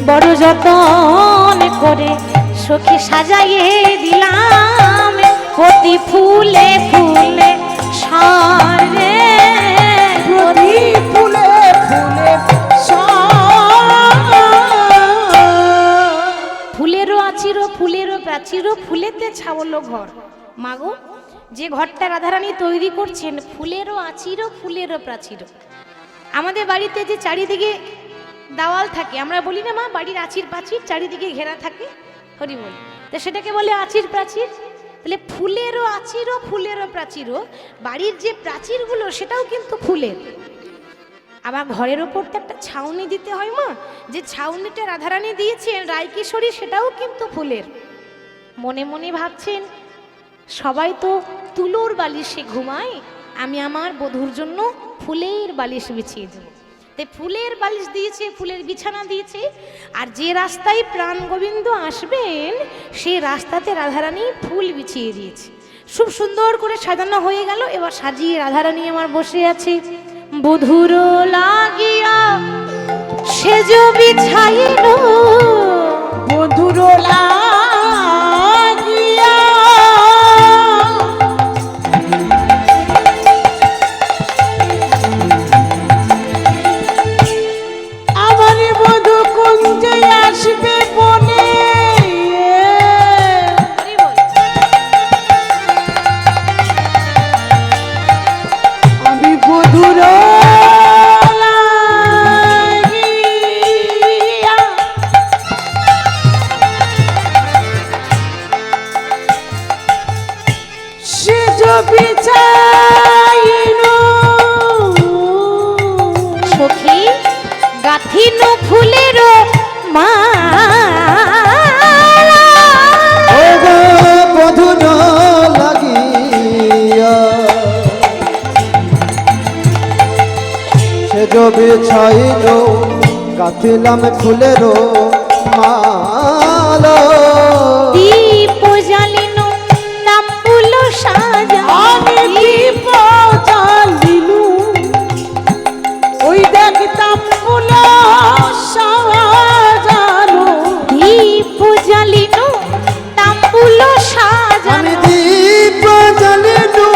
বড় যতন করে সখী সাজাইয়ে দিলাম প্রতি ফুলে ফুলে সারে প্রতি ফুলে ফুলে ফুলেরও আচিরো ফুলেরও প্রাচীরও ফুলেতে ছাওলো ঘর মাগো যে ঘরটা রাধারানী তৈরি করছেন ফুলেরও আচিরো ফুলেরও প্রাচীরও আমাদের বাড়িতে যে চারিদিকে দেওয়াল থাকে আমরা বলি না মা বাড়ির আচির প্রাচীর চারিদিকে ঘেরা থাকে হরি বল তো সেটাকে বলে আচির প্রাচীর তাহলে ফুলেরও আচিরও ফুলেরও প্রাচীরও বাড়ির যে প্রাচীরগুলো সেটাও কিন্তু ফুলের আবার ঘরের ওপর তো একটা ছাউনি দিতে হয় মা যে ছাউনিটা রাধারানী দিয়েছেন রায়কিশোরী সেটাও কিন্তু ফুলের মনে মনে ভাবছেন সবাই তো তুলোর বালিশে ঘুমায় আমি আমার বধূর জন্য ফুলের বালিশ বিছিয়ে দেবো তাই ফুলের বালিশ দিয়েছে ফুলের বিছানা দিয়েছে আর যে রাস্তায় প্রাণ গোবিন্দ আসবেন সেই রাস্তাতে রাধারানী ফুল বিছিয়ে দিয়েছে খুব সুন্দর করে সাজানো হয়ে গেল এবার সাজিয়ে রাধারানী আমার বসে আছে বধুর লাগিয়া সেজ বিছাইল বধুর লাগিয়া আমার বধু কুঞ্জে আসবে বলে আমি বধুর লাগিয়া সেজ বিছাইল গাঁথিলাম ফুলেরও মালা দীপ জ্বালিনো তাম্বুল সাজা আমি দীপ জ্বালিলু ওই দেখতাম ফুল সাজানো দীপ জ্বালিনো তাম্বুল সাজা আমি দীপ জ্বালিনু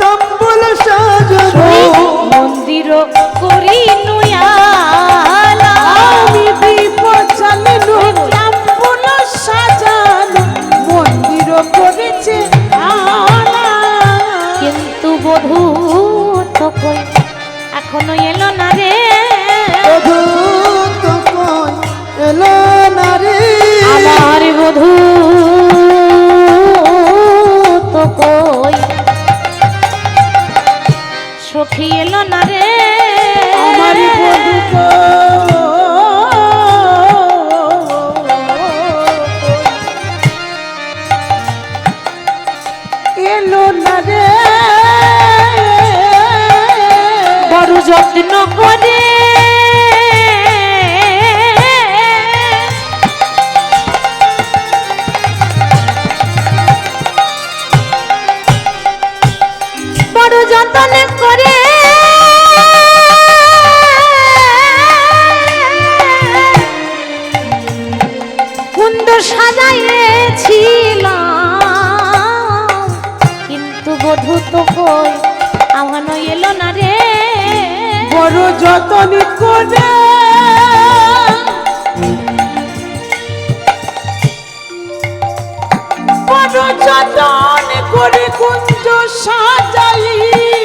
তাম্বুল সাজানো মন্দির করিনু আলা আমি দীপ জ্বালিলু তাম্বুল সাজানো মন্দির করেছে আলা কিন্তু বধূ তো কই এখনো এলো না রে বধূ তো কই এলো না রে আমার বধূ তো কই সখী এলো না রে আমার বধূ তো এলো না রে বড় যত্ন করে বড় যত্ন করে কুন্দ সাজাইছিলাম কিন্তু বধূ তো কই আমানো এলো না রে বড় যতন করে বড় যতন করে কুঞ্জ সাজাইলাম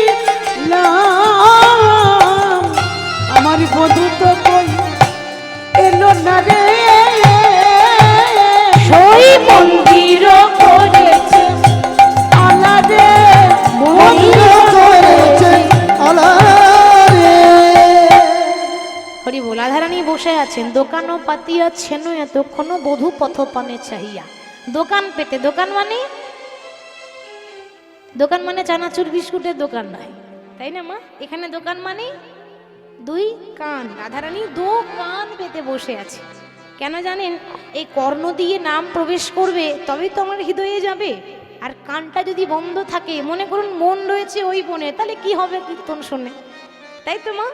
আমার বধূ তো কই এলো না রে সই মন্দির করেছে আলা রে মন্দির করেছে আলা রে হরি বল রাধারানী বসে আছেন দোকানও পাতিয়া ছেন এতক্ষণও বধূ পথপানে চাহিয়া দোকান পেতে দোকান মানে চানাচুর বিস্কুটের দোকান নয় তাই না মা এখানে দোকান মানে দুই কান রাধারানী দোকান পেতে বসে আছে কেন জানেন এই কর্ণ দিয়ে নাম প্রবেশ করবে তবেই তো আমার হৃদয়ে যাবে আর কানটা যদি বন্ধ থাকে মনে করুন মন রয়েছে ওই বনে তাহলে কি হবে কীর্তন শুনে তাই তো মা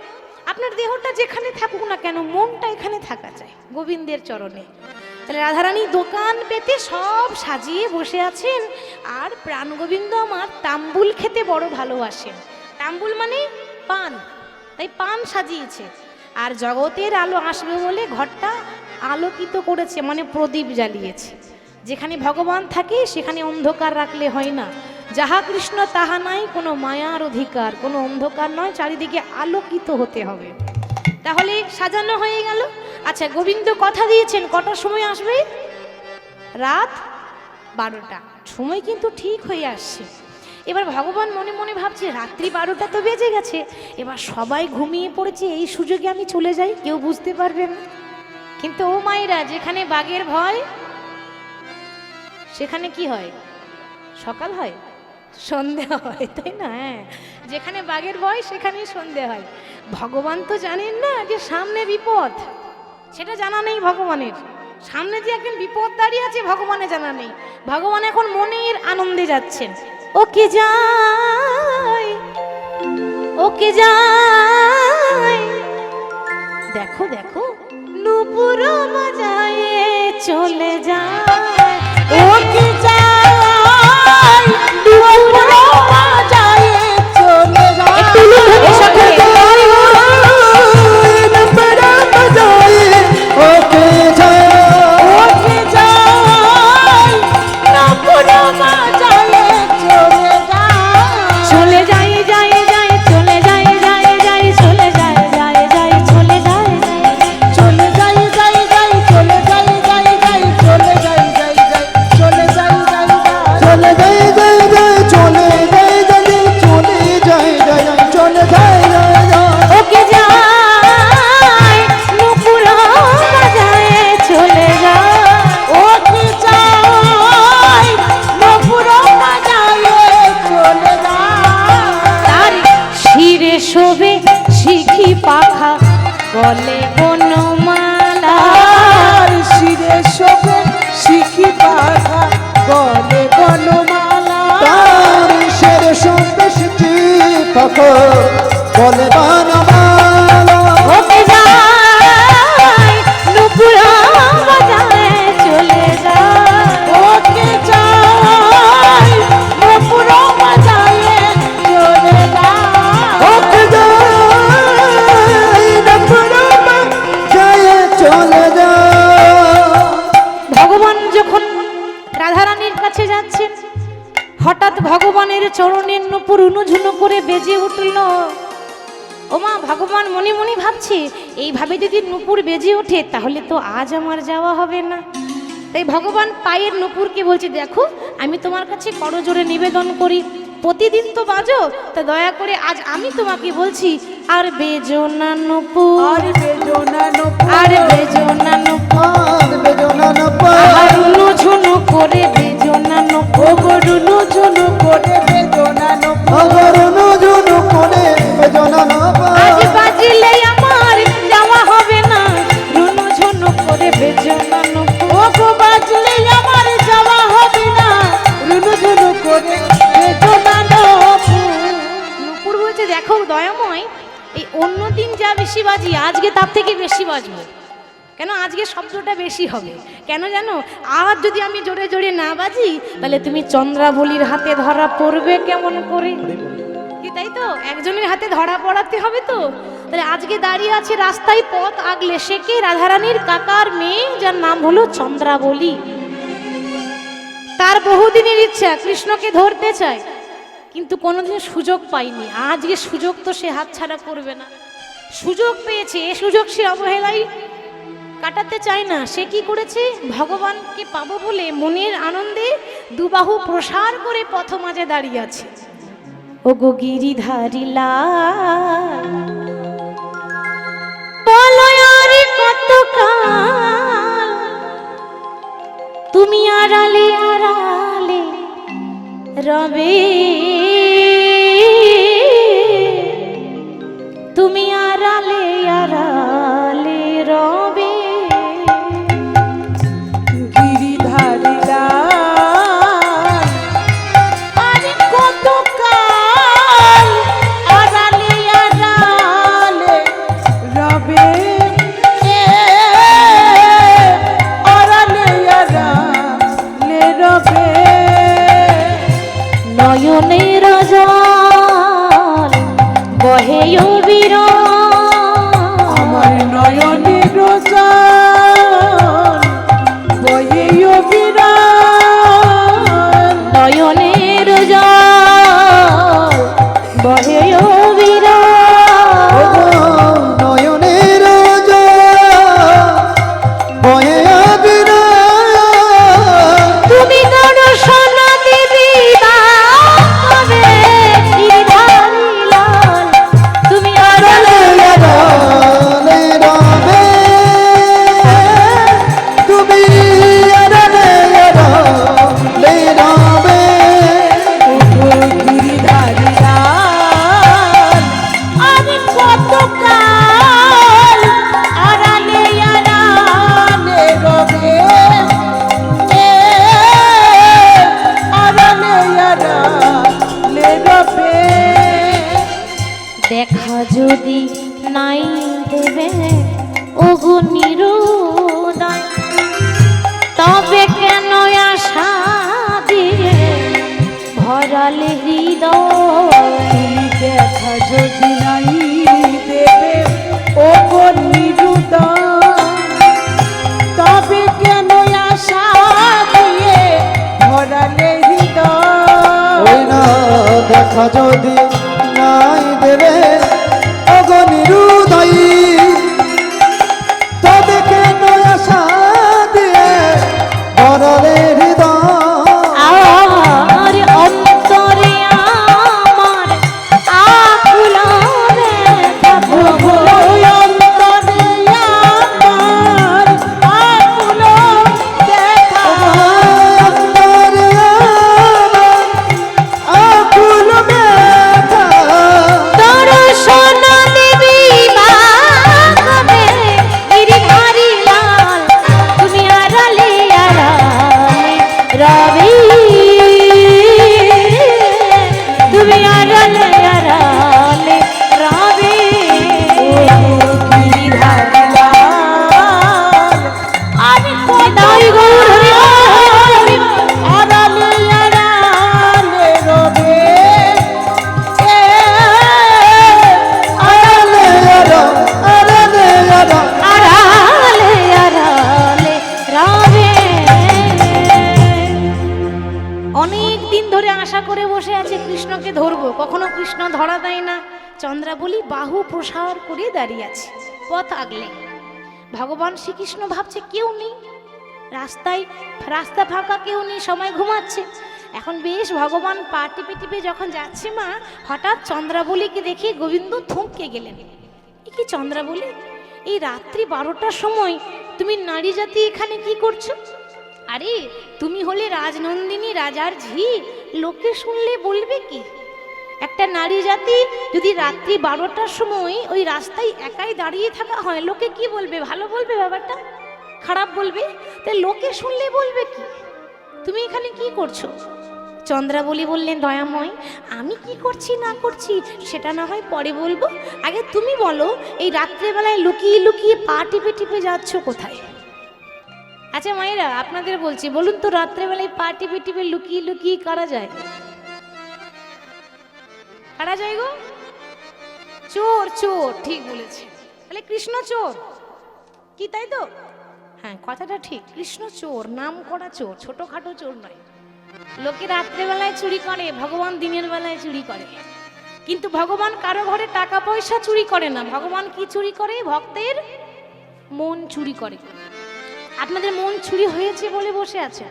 আপনার দেহটা যেখানে থাকুক না কেন মনটা এখানে থাকা চাই গোবিন্দের চরণে তাহলে রাধারানী দোকান পেতে সব সাজিয়ে বসে আছেন আর প্রাণ গোবিন্দ আমার তাম্বুল খেতে বড় ভালোবাসেন তাম্বুল মানে পান তাই পান সাজিয়েছে আর জগতের আলো আসবে বলে ঘরটা আলোকিত করেছে মানে প্রদীপ জ্বালিয়েছে যেখানে ভগবান থাকে সেখানে অন্ধকার রাখলে হয় না যাহা কৃষ্ণ তাহা নাই কোনো মায়ার অধিকার কোনো অন্ধকার নয় চারিদিকে আলোকিত হতে হবে তাহলে সাজানো হয়ে গেল আচ্ছা গোবিন্দ কথা দিয়েছেন কটার সময় আসবে রাত 12টা সময় কিন্তু ঠিক হয়ে আসছে এবার ভগবান মনে মনে ভাবছে রাত্রি 12টা তো বেজে গেছে এবার সবাই ঘুমিয়ে পড়েছে এই সুযোগে আমি চলে যাই কেউ বুঝতে পারবে না কিন্তু ও মায়েরা যেখানে বাঘের ভয় সেখানে কি হয় সকাল হয় সন্ধে হয় তাই না হ্যাঁ যেখানে বাঘের ভয় সেখানেই সন্ধে হয় ভগবান তো জানেন না যে সামনে বিপদ সেটা জানা নেই ভগবানের সামনে যে একজন বিপদ দাঁড়িয়ে আছে ভগবানের জানা নেই ভগবান এখন মনের আনন্দে যাচ্ছেন ওকে যাই ওকে যাই দেখো দেখো নুপুর বাজায় চলে যায় ওকে যাই দুপুর বাজায় চলে যায় একটু এসব ওকে যায় ওকে যাই দুপুর বাজায় চলে যায় চলে যাই যাই যাই চলে যাই যাই যাই চলে যাই যাই যাই চলে যাই চলে যাই যাই যাই চলে যাই যাই যাই চলে যাই যাই যাই চলে যাই যাই যাই চলে যাই যাই যাই চলে যাই যাই যাই চলে যাই যাই যাই ওকে যাই নুপুর বাজায় চলে যায় ওকে যাই দুপুর বাজায় চলে যায় তার শিরে শোভে শিখি শিখি পাখা গলে বনমালা আর শিরে শোভে শিখি পাখা গলে বনমালা তার শের সন্দেশটি পাখো বলে বানমালা ওকে যায় নুপুরা বাজারে চলে যায় ওকে যাই নুপুরা বাজারে চলে যায় ওকে যাই নুপুরা বাজারে চলে যায়। ভগবান যখন রাধারানীর কাছে যাচ্ছেন হঠাৎ ভগবানের চরণের নুপুর উনুঝুনু করে বেজে উঠল। ওমা ভগবান মনে মনে ভাবছে এইভাবে যদি নুপুর বেজে ওঠে তাহলে তো আজ আমার যাওয়া হবে না। তাই ভগবান পায়ের নুপুরকে বলছে দেখো আমি তোমার কাছে করজোড়ে নিবেদন করি প্রতিদিন তো বাজো, তা দয়া করে আজ আমি তোমাকে বলছি আর বেজো না নুপুর, আর বেজো না নুপুর, আর বেজো না নুপুর, আর বেজনা না আর উনুঝুনু করে বেজো না নুপুর, ও গরুনু ঝুনু করে বেজো না নুপুর, আবার নজুনু করে বেজনা না আজ বাজিলে আমার যাওয়া হবে না, রুনু ঝুনু করে বেজো না নুপুর। ও গো বাজলে আমার যাওয়া হবে না, রুনু ঝুনু করে বেজো না নুপুর। নুপুর বলছে দেখো দয়াময় এই অন্য দিন যা বেশি বাজি আজকে তার থেকে বেশি বাজবো, কেন আজকে শব্দটা বেশি হবে, কেন জানো আজ যদি আমি জোরে জোরে না বাজি তাহলে তুমি চন্দ্রাবলীর হাতে ধরা পড়বে কেমন করে, কি তাই তো একজনের হাতে ধরা পড়াতে হবে তো। তাহলে আজকে দাঁড়িয়ে আছে রাস্তায় পথ আগলে সে কে রাধারানীর কাকার মেয়ে যার নাম হলো চন্দ্রাবলী। তার বহুদিনের ইচ্ছা কৃষ্ণকে ধরতে চায় কিন্তু কোনোদিন সুযোগ পায়নি, আজকে সুযোগ তো সে হাতছাড়া করবে না। সুযোগ পেয়েছে এ সুযোগ সে অবহেলাই কাটাতে চায় না। সে কি করেছে ভগবানকে পাবো বলে মনের আনন্দে দুবাহু প্রসার করে পথ মাঝে দাঁড়িয়ে আছে। ও গো গিরিধারী লাল বলো আর কতকাল তুমি আড়ালে আড়ালে রবে, তুমি আড়ালে আড়ালে রবে। গিরিধারী লাল আরে কতকাল আড়ালে আড়ালে রবে, আড়ালে আড়ালে রবে। নয়নের জল বহে অবির, আমার নয়নের জল বহে অবিরাম, নয়নের জল বহে অবির। নয়নের বয়ে আবিরা তুমি দর্শন দিবি বাবে গিরিধারী লাল তুমি আড়ালে আড়ালে রবে, তুমি আড়ালে আড়ালে রবে। গিরিধারী লাল আমি কতকাল আড়ালে আড়ালে রবে, আড়ালে আড়ালে রবে। দেখা যদি নাই দেবে ওগো নিরুদয় তবে কেন আশা দিয়ে ভরালে হৃদয়। তুমি দেখা যদি নাই দেবে ও গো নিরুদয়, তবে কেন আশা দিয়ে ভরালে হৃদয়। ওই না দেখা যদি নাই দেবে অগনিরুদয়ী, তবে কেন আশা দিয়ে ভরালে হৃদয়। আর অন্তরে আমার আকুল ব্যথা প্রভু, অন্তরে আমার আকুল ব্যথা, অন্তরে আমার আকুল ব্যথা, ধরা দেয় না। চন্দ্রাবলী বাহু প্রসার করে দাঁড়িয়ে আছে পথ আগলে। ভগবান শ্রীকৃষ্ণ ভাবছে কেউ নেই রাস্তা ফাঁকা, কেউ নেই, সময় ঘুমাচ্ছে। এখন বেশ ভগবান পা টিপে টিপে যখন যাচ্ছে মা, হঠাৎ চন্দ্রাবলীকে দেখে গোবিন্দ থমকে গেলেন। এ কি চন্দ্রাবলী, এই রাত্রি 12টার সময় তুমি নারী জাতি এখানে কি করছো? আরে তুমি হলে রাজনন্দিনী, রাজার ঝি, লোকে শুনলে বলবে কি? একটা নারী জাতি যদি রাত্রি 12টার সময় ওই রাস্তায় একাই দাঁড়িয়ে থাকা হয়, লোকে কি বলবে? ভালো বলবে ব্যাপারটা, খারাপ বলবে? তাই লোকে শুনলে বলবে কি? তুমি এখানে কি করছো? চন্দ্রাবলী বললেন, দয়াময়, আমি কি করছি না করছি সেটা না হয় পরে বলবো, আগে তুমি বলো এই রাত্রেবেলায় লুকিয়ে লুকিয়ে পা টিপে টিপে যাচ্ছ কোথায়? আচ্ছা মায়েরা, আপনাদের বলছি, বলুন তো রাত্রেবেলায় পা টিপে টিপে লুকিয়ে লুকিয়ে কারা যায়? কারা যায় গো? চোর। চোর, ঠিক বলেছে। তাহলে কৃষ্ণ চোর কি, তাই তো? হ্যাঁ, কথাটা ঠিক, কৃষ্ণ চোর, নাম করা চোর, ছোটখাটো চোর নয়। লোকে রাত্রেবেলায় চুরি করে, ভগবান দিনের বেলায় চুরি করে। কিন্তু ভগবান কারো ঘরে টাকা পয়সা চুরি করে না। ভগবান কি চুরি করে? ভক্তের মন চুরি করে। আপনাদের মন চুরি হয়েছে বলে বসে আছে,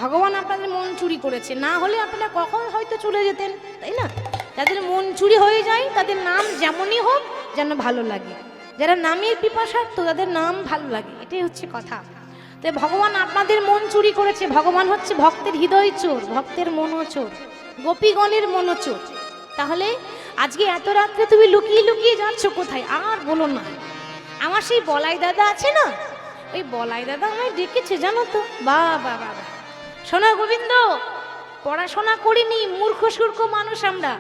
ভগবান আপনাদের মন চুরি করেছে, না হলে আপনারা কখন হয়তো চলে যেতেন, তাই না? যাদের মন চুরি হয়ে যায় তাদের নাম যেমনই হোক যেন ভালো লাগে। যারা নামের পিপাসার্থ তাদের নাম ভালো লাগে, এটাই হচ্ছে কথা। তাই ভগবান আপনাদের মন চুরি করেছে। ভগবান হচ্ছে ভক্তের হৃদয় চোর, ভক্তের মনও চোর, গোপীগণের মনও চোর। তাহলে আজকে এত রাত্রে তুমি লুকিয়ে লুকিয়ে যাচ্ছ কোথায়? আর বলো না, আমার সেই বলাই দাদা আছে না, ওই বলাই দাদা আমায় ডেকেছে জানো তো। বাবা বাবা, শোনো গোবিন্দ, পড়াশোনা করিনি, মূর্খ সূর্খ মানুষ আমরা,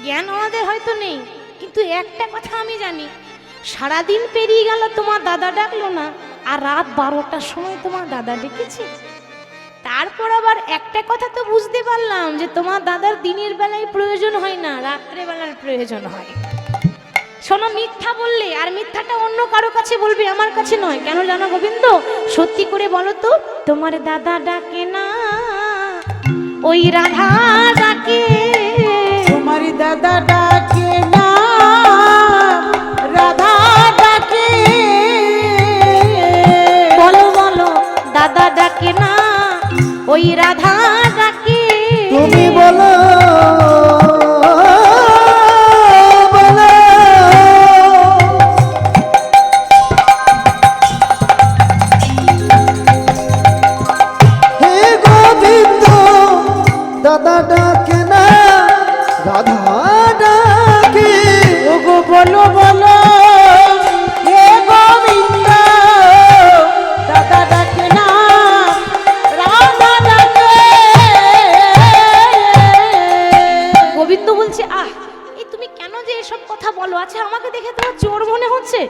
জ্ঞান আমাদের হয়তো নেই, কিন্তু একটা কথা আমি জানি, সারাদিন পেরিয়ে গেল তোমার দাদা ডাকলো না, আর রাত 12টার সময় তোমার দাদা ডেকেছে। তারপর আবার একটা কথা তো বুঝতে পারলাম যে তোমার দাদার দিনের বেলায় প্রয়োজন হয় না, রাত্রে বেলার প্রয়োজন হয়। শোনো, মিথ্যা বললে আর মিথ্যাটা অন্য কারো কাছে বলবে, আমার কাছে নয়। কেন জানো গোবিন্দ? সত্যি করে বলো তো, তোমার দাদা ডাকে না, ওই রাধা ডাকে। তোমার দাদা ডাকে না, রাধা ডাকে। বলো বলো, দাদা ডাকে না, ওই রাধা ডাকে। তুমি বলো বলো। হে গোবিন্দ, দাদা ডাকে না, রাধা ডাকে। ওগো বলো বলো, হে গোবিন্দ, দাদা ডাকে না, রাধা ডাকে। গোবিন্দ বলছে, আহ, এই তুমি কেন যে এসব কথা বলো? আচ্ছা, আমাকে দেখে তোমার চোর মনে হচ্ছে?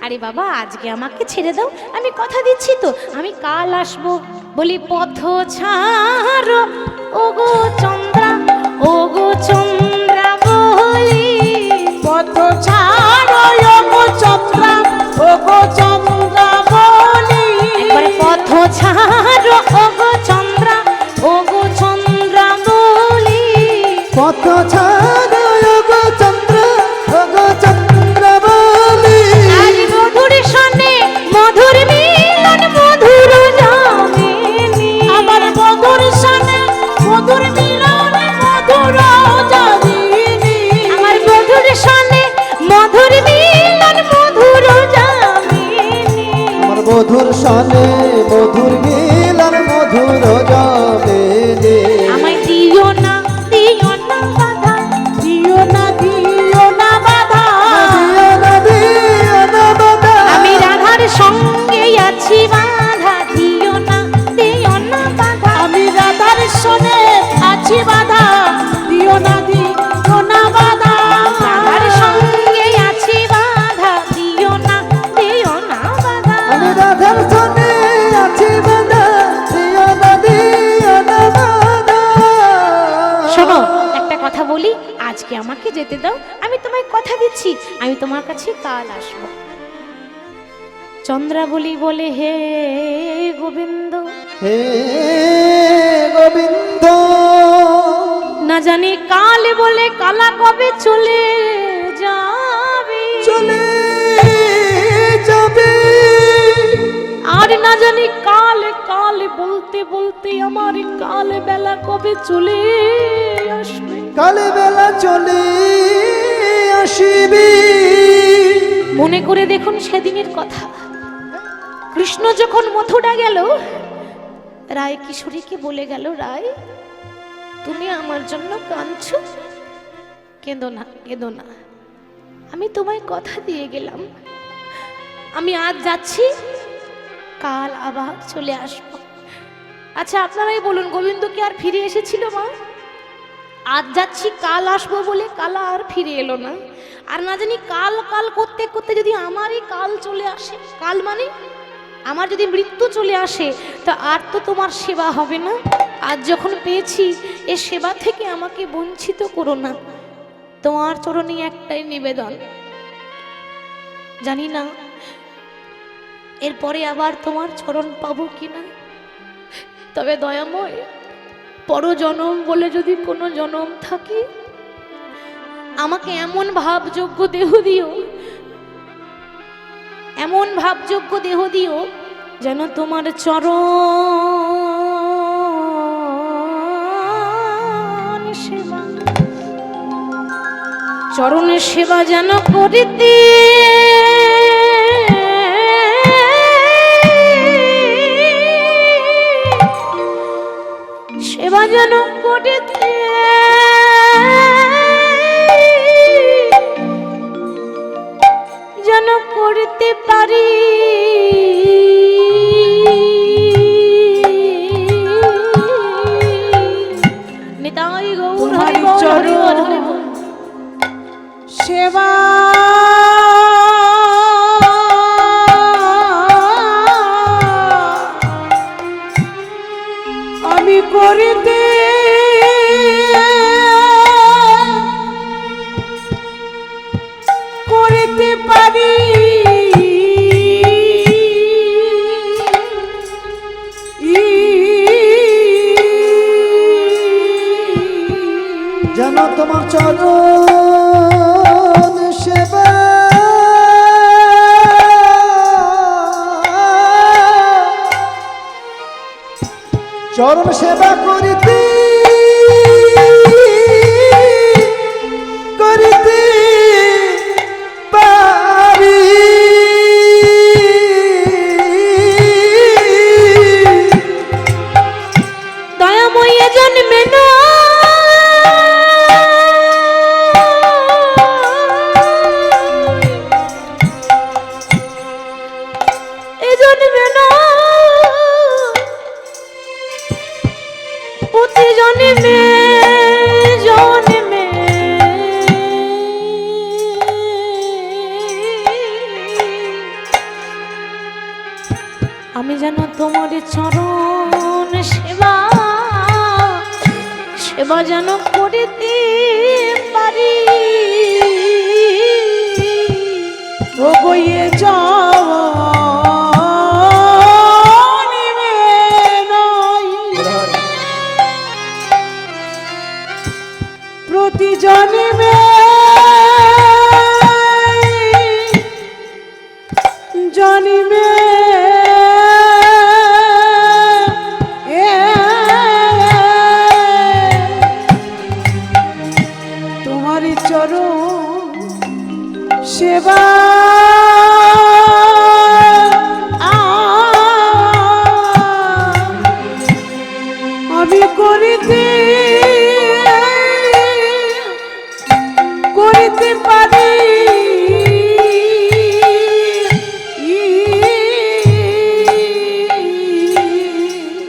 আরে বাবা, আজকে আমাকে ছেড়ে দাও, আমি কথা দিচ্ছি তো, আমি কাল আসবো। বলি পথ ছাড়ো ওগো চন্দ্রা, ওগো চন্দ্রা বলি। পথ ছাড়ো ওগো চন্দ্রা, ওগো চন্দ্রা বলি। একবার পথ ছাড়ো ওগো চন্দ্রা, ওগো চন্দ্রা বলি। পথ ছাড়ো ওগো চন্দ্র, ওগো চন্দ্র বলি। আজ মধুর সনে মধুর মিলন, মধুর যামিনী। আমার মধুর সনে মধুর মিলন, মধুর যামিনী। আমার মধুর সনে মধুর মিলন, মধুর যামিনী। আমার মধুর সনে মধুর মিলন, মধুর যামিনী। আমায় দিও না, দিও না বাধা, দিও না, দিও না বাধা। দিও না, দিও না বাধা। আমি রাধার সঙ্গে আছি বাধা, দিও না, দিও না বাধা। আমি রাধার সনে আছি বাধা, দিও না, দিও না বাধা। রাধার সঙ্গে আছি বাধা, দিও না, দিও না বাধা। আমি রাধার সনে আছি বাধা, দিও না, দিও না বাধা। শোনো, একটা কথা বলি, আজকে আমাকে যেতে দাও, আমি তোমায় কথা দিচ্ছি, আমি তোমার কাছে কাল আসবো। চন্দ্রাবলী বলে, হে গোবিন্দ, হে গোবিন্দ, না জানি কাল বলে কালা কবে চলে যাবে, চলে যাবে। আর না জানি কাল কাল বলতে বলতে আমার কাল বেলা কবে চলে আসবে। কালে বেলা চলে আসিবে। মনে করে দেখুন সেদিনের কথা, কৃষ্ণ যখন মথুরা গেল, রায় কিশোরীকে বলে গেল, রায় তুমি আমার জন্য কাঁদছো, কেঁদো না কেঁদো না, আমি তোমায় কথা দিয়ে গেলাম, আমি আজ যাচ্ছি, কাল আবার চলে আসবো। আচ্ছা আপনারাই বলুন, গোবিন্দ কি আর ফিরে এসেছিল মা? আজ যাচ্ছি কাল আসবো বলে কালা আর ফিরে এলো না। আর না জানি কাল কাল করতে করতে যদি আমারই কাল চলে আসে, কাল মানে আমার যদি মৃত্যু চলে আসে, তা আর তো তোমার সেবা হবে না। আজ যখন পেয়েছি এ সেবা থেকে আমাকে বঞ্চিত করো না, তোমার চরণে একটাই নিবেদন। জানি না এরপরে আবার তোমার চরণ পাবো কিনা, তবে দয়াময় পরজনম বলে যদি কোনো জনম থাকে, আমাকে এমন ভাবযোগ্য দেহ দিও, এমন ভাবযোগ্য দেহ দিও যেন তোমার চরণের সেবা যেন করিতে সেবা যেন করিতে যেন করতে পারি, নিতাই গৌর হরি বল হরি বল হরি বল। সেবা আমি করিতে করিতে পারি, যেন তোমার চরণ সেবা চরণ সেবা করিতে করিতে পারি। দয়াময় জন্মে না এ জন্মে না, প্রতি জন্মে জন্মে আমি যেন তোমার চরণ সেবা সেবা যেন করিতে পারি। ও বইয়ে যাও প্রতি জন্মে জন্মে তোমার চরণ সেবা আমি করিতে করিতে পারি।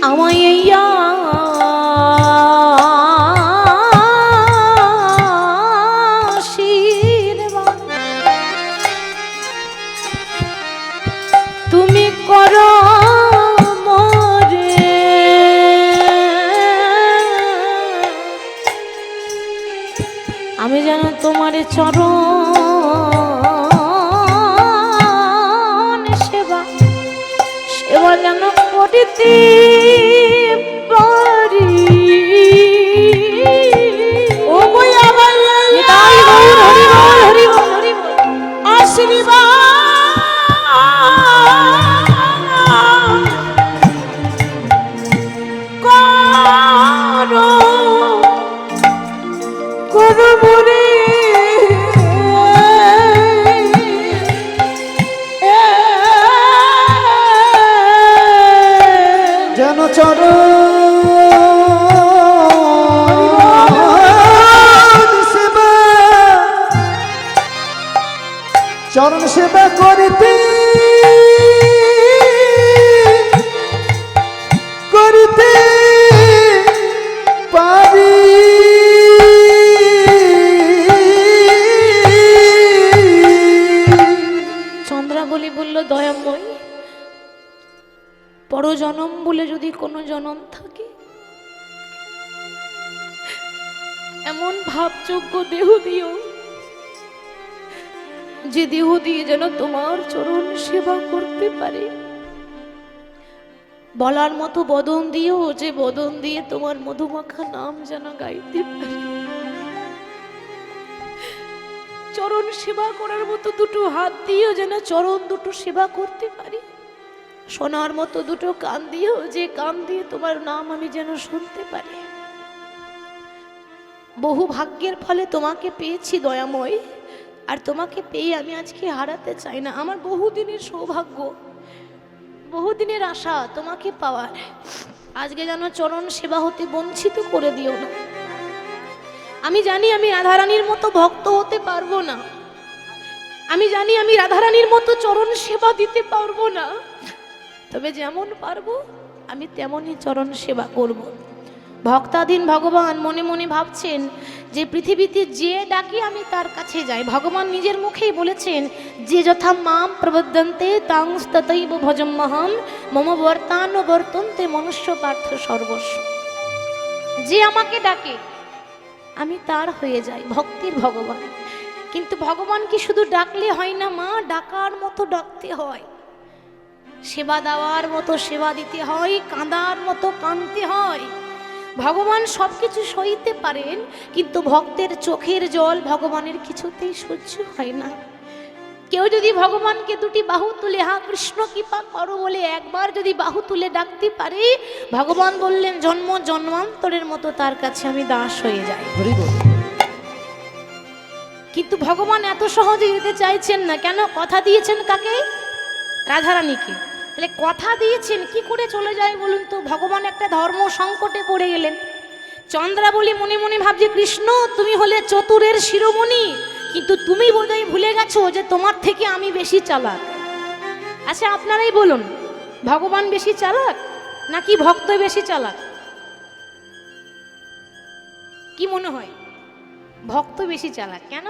আমায় এই আশীর্বাদ তুমি করো মোরে, আমি যেন তোমার চরণ সেবা সেবা যেন করিতে পারি। চরণ সেবা করিতে করিতে পারি চন্দ্রাবলী বলল, দয়াময়, পরজনম বলে যদি কোনো জনম থাকে, এমন ভাবযোগ্য দেহ দিও যে দেহ দিয়ে যেন তোমার চরণ সেবা করতে পারে। বলার মতো বদন দিও যে বদন দিয়ে তোমার মধুমাখা নাম যেন গাইতে পারে। চরণ সেবা করার মতো দুটো হাত দিও যেন চরণ দুটো সেবা করতে পারি। শোনার মতো দুটো কান দিও যে কান দিয়ে তোমার নাম আমি যেন শুনতে পারি। বহু ভাগ্যের ফলে তোমাকে পেয়েছি দয়াময়, আর তোমাকে পেয়ে আমি আজকে হারাতে চাই না। আমার বহুদিনের সৌভাগ্য, বহুদিনের আশা তোমাকে পাওয়ার, আজকে যেন চরণ সেবা হতে বঞ্চিত করে দিও না। আমি জানি আমি রাধারানীর মতো ভক্ত হতে পারবো না, আমি জানি আমি রাধারানীর মতো চরণ সেবা দিতে পারবো না, তবে যেমন পারবো আমি তেমনই চরণ সেবা করব। ভক্তাধীন ভগবান মনে মনে ভাবছেন যে পৃথিবীতে যে ডাকি আমি তার কাছে যাই। ভগবান নিজের মুখেই বলেছেন, যে যথা মাম প্রবদন্তে তাং ততৈব ভজম্যহম মম বর্তান বর্তন্তে মনুষ্য পার্থ সর্বস্ব। যে আমাকে ডাকে আমি তার হয়ে যাই, ভক্তির ভগবান। কিন্তু ভগবান কি শুধু ডাকলে হয় না মা, ডাকার মতো ডাকতে হয়, সেবা দেওয়ার মতো সেবা দিতে হয়, কাঁদার মতো কাঁদতে হয়। ভগবান সবকিছু সইতে পারেন, কিন্তু ভক্তের চোখের জল ভগবানের কিছুতেই সহ্য হয় না। কেউ যদি ভগবানকে দুটি বাহু তুলে হা কৃষ্ণ কৃপা করো বলে একবার যদি বাহু তুলে ডাকতে পারে, ভগবান বললেন জন্ম জন্মান্তরের মতো তার কাছে আমি দাস হয়ে যাই। কিন্তু ভগবান এত সহজে যেতে চাইছেন না কেন? কথা দিয়েছেন কাকে? রাধারানীকে। তাহলে কথা দিয়েছেন, কি করে চলে যায় বলুন তো? ভগবান একটা ধর্ম সংকটে পড়ে গেলেন। চন্দ্রাবলী মনে মনে ভাবছে, কৃষ্ণ তুমি হলে চতুরের শিরোমণি, কিন্তু তুমি বোধহয় ভুলে গেছো যে তোমার থেকে আমি বেশি চালাক। আচ্ছা আপনারাই বলুন, ভগবান বেশি চালাক নাকি ভক্ত বেশি চালাক? কি মনে হয়? ভক্ত বেশি চালাক। কেন?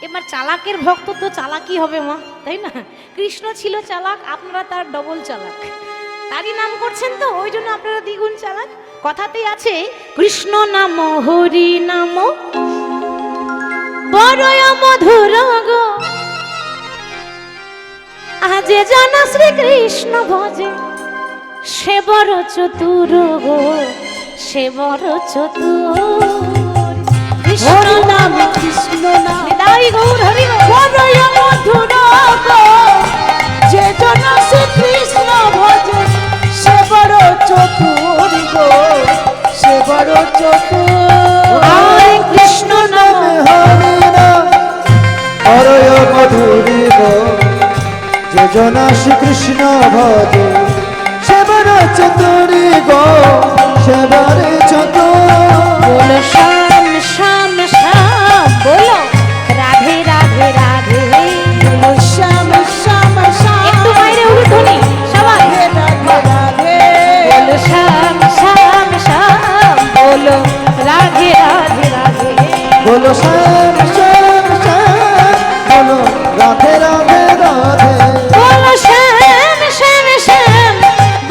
এবার চালাকের ভক্ত তো চালাকই হবে মা, তাই না? কৃষ্ণ ছিল চালাক, আপনারা তার ডবল চালাক। তারই নাম করছেন তো, ওই জন্য আপনারা দ্বিগুণ চালাক। কথাতেই আছে, কৃষ্ণ নাম হরি নাম বড়য় মধুর গো, আজে জন শ্রীকৃষ্ণ ভজে সে বড় চতুর গো, সে বড় চতুর। কৃষ্ণ নাম কৃষ্ণ নাম নিতাই গৌর হরি গো। বড়ই মধুর গো, যে জন শ্রীকৃষ্ণ ভজে সে বড় চতুর গো, সে বড় চতুর। হরে কৃষ্ণ নাম হরি নাম হরয় মধুরি গো, যে জনা শ্রীকৃষ্ণ ভজে সে বড় চতুরি গো, সে বড় চতুর। বলো শ্যাম শ্যাম শ্যাম, বলো রাধে রাধে রাধে, বলো শ্যাম শ্যাম শ্যাম, একটু বাইরে উলুধ্বনি সবাই। রাধে রাধে বলো শ্যাম শ্যাম শ্যাম, বলো রাধে রাধে রাধে, বলো শ্যাম শ্যাম শ্যাম, বলো রাধে রাধে রাধে। বলো শ্যাম শ্যাম শ্যাম,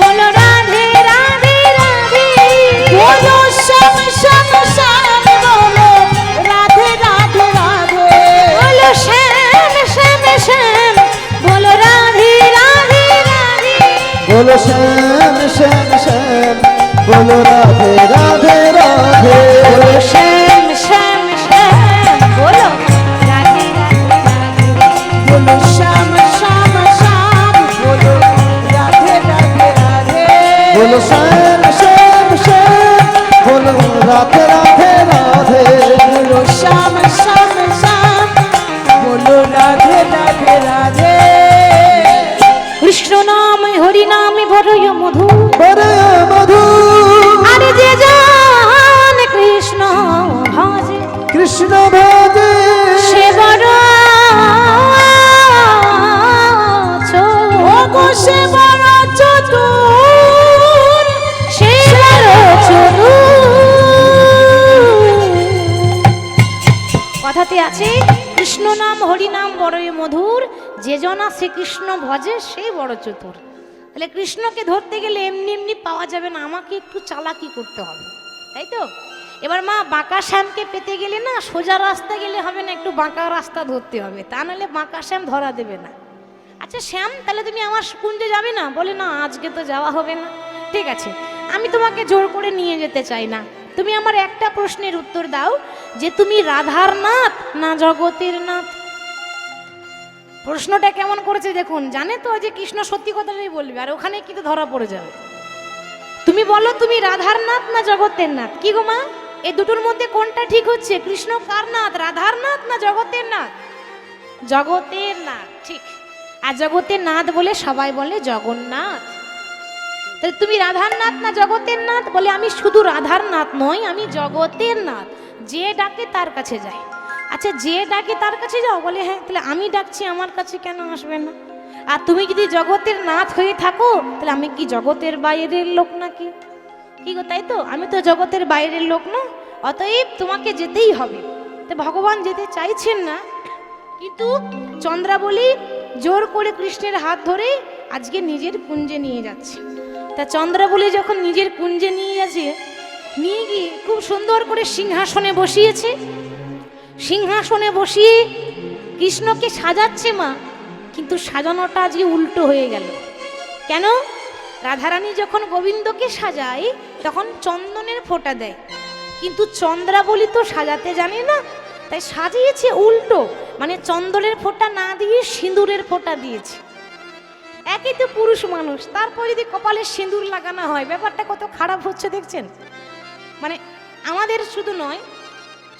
বলো রাধে রাধে রাধে, বলো শ্যাম শ্যাম শ্যাম, সে বড় চতুর, সে বড় চতুর। কথাতে আছে কৃষ্ণ নাম হরি নাম বড়ই মধুর, যে জনা শ্রীকৃষ্ণ ভজে সেই বড় চতুর। তাহলে কৃষ্ণকে ধরতে গেলে এমনি এমনি পাওয়া যাবে না, আমাকে একটু চালাকি করতে হবে, তাই তো? এবার মা বাঁকা শ্যামকে পেতে গেলে না সোজা রাস্তা গেলে হবে না, একটু বাঁকা রাস্তা ধরতে হবে, তা নাহলে বাঁকা শ্যাম ধরা দেবে না। আচ্ছা শ্যাম, তাহলে তুমি আমার কুঞ্জে যাবে না? বলে না, আজকে তো যাওয়া হবে না। ঠিক আছে, আমি তোমাকে জোর করে নিয়ে যেতে চাই না। তুমি আমার একটা প্রশ্নের উত্তর দাও, যে তুমি রাধার নাথ না জগতের নাথ? প্রশ্নটা কেমন করেছে দেখুন, জানে তো যে কৃষ্ণ সত্যি কথাটাই বলবে, আর ওখানে কিন্তু ধরা পড়ে যাবে। তুমি বলো, তুমি রাধার নাথ না জগতের নাথ? কি গো মা, এই দুটোর মধ্যে কোনটা ঠিক হচ্ছে? কৃষ্ণ কার নাথ, রাধার নাথ না জগতের নাথ? জগতের নাথ, ঠিক। আর জগতের নাথ বলে সবাই বলে জগন্নাথ। তাহলে তুমি রাধার নাথ না জগতের নাথ? বলে আমি শুধু রাধার নাথ নয়, আমি জগতের নাথ, যে ডাকে তার কাছে যাই। আচ্ছা, যে ডাকে তার কাছে যাও? বলে হ্যাঁ। তাহলে আমি ডাকছি, আমার কাছে কেন আসবে না? আর তুমি যদি জগতের নাথ হয়ে থাকো, তাহলে আমি কি জগতের বাইরের লোক নাকি? কি গো, তাই তো? আমি তো জগতের বাইরের লোক না, অতএব তোমাকে যেতেই হবে। তো ভগবান যেতে চাইছেন না, কিন্তু চন্দ্রাবলী জোর করে কৃষ্ণের হাত ধরে আজকে নিজের কুঞ্জে নিয়ে যাচ্ছে। তা চন্দ্রাবলী যখন নিজের কুঞ্জে নিয়ে যাচ্ছে, নিয়ে গিয়ে খুব সুন্দর করে সিংহাসনে বসিয়েছে। সিংহাসনে বসিয়ে কৃষ্ণকে সাজাচ্ছে মা, কিন্তু সাজানোটা আজকে উল্টো হয়ে গেল। কেন? রাধারানী যখন গোবিন্দকে সাজায় তখন চন্দনের ফোঁটা দেয়, কিন্তু চন্দ্রাবলী তো সাজাতে জানে না, তাই সাজিয়েছে উল্টো, মানে চন্দনের ফোঁটা না দিয়ে সিঁদুরের ফোঁটা দিয়েছে। একই তো পুরুষ মানুষ, তারপর যদি কপালে সিঁদুর লাগানো হয়, ব্যাপারটা কত খারাপ হচ্ছে দেখছেন। মানে আমাদের শুধু নয়,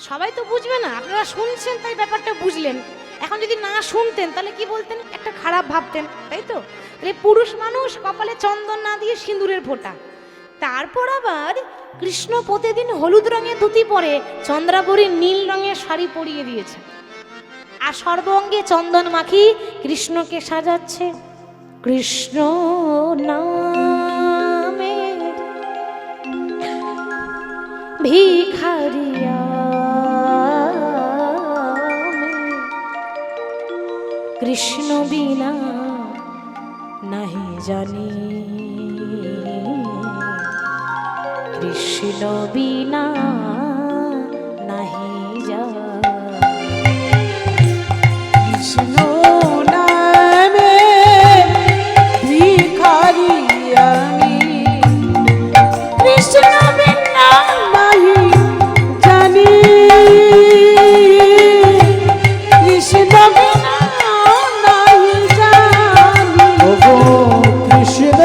সবাই তো বুঝবে না। আপনারা শুনছেন তাই ব্যাপারটা বুঝলেন, এখন যদি না শুনতেন তাহলে কি বলতেন? একটা খারাপ ভাবতেন, তাই তো? তাহলে পুরুষ মানুষ কপালে চন্দন না দিয়ে সিঁদুরের ফোঁটা। তারপর আবার কৃষ্ণ প্রতিদিন হলুদ রঙের ধুতি পরে, চন্দ্রাবলী নীল রঙের শাড়ি পরিয়ে দিয়েছে, আর সর্বঙ্গে চন্দন মাখি কৃষ্ণকে সাজাচ্ছে। কৃষ্ণ নামে ভিখারিয়া কৃষ্ণ বিনা নাহি জানি, কৃষ্ণ বিনা নাহি জানি। কৃষ্ণ নামে ভিখারি আমি, কৃষ্ণ বিনা নাহি জানি, কৃষ্ণ বিনা নাহি জানি। ওগো কৃষ্ণ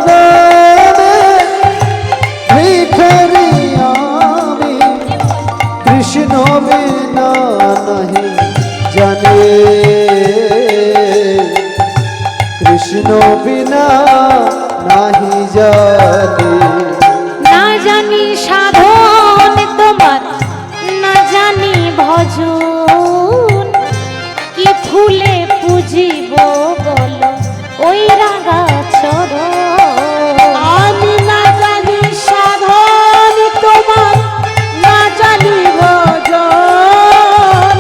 নামে ভিখারি আমি, কৃষ্ণ বিনা নাহি জানি, কৃষ্ণ বিনা নাহি জানি। না জানি সাধন তোমার, না জানি ভজন, কি ফুলে পুজিব বলো ওই রাঙা চরণ। আমি না জানি সাধন তোমার, না জানি ভজন,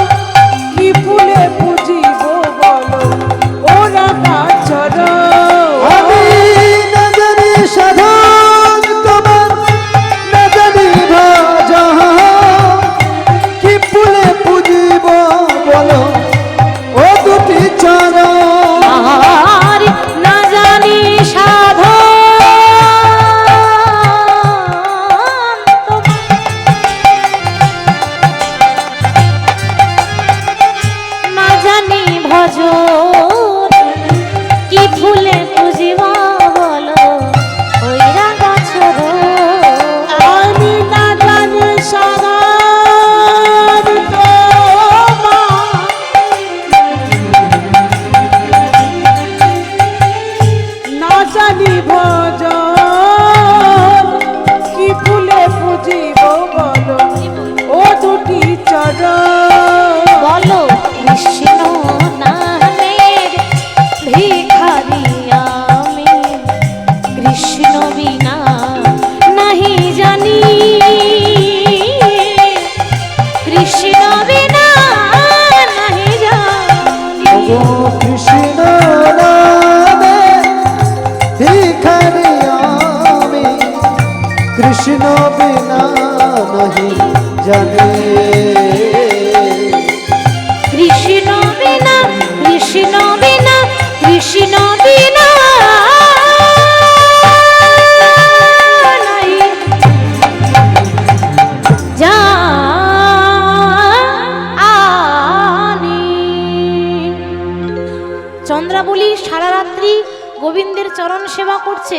কি ফুলে পুজিব বলো ওরা চরণ। আমি না জানি সাধন তোমার, না জানি ভজন, কি ফুলে পুজিব বলো ও দুটি চরণ। আর না জানি সাধন না জানি ভজন, কি ফুলে পুজিব বলো ওই রাঙা চরণ। আমি না জানি সাধন তোমার, না জানি ভজন, কি ফুলে পুজিব বলো ও দুটি চরণ। বলো কৃষ্ণ নামে চন্দ্রাবলী সারা রাত্রি গোবিন্দের চরণ সেবা করছে,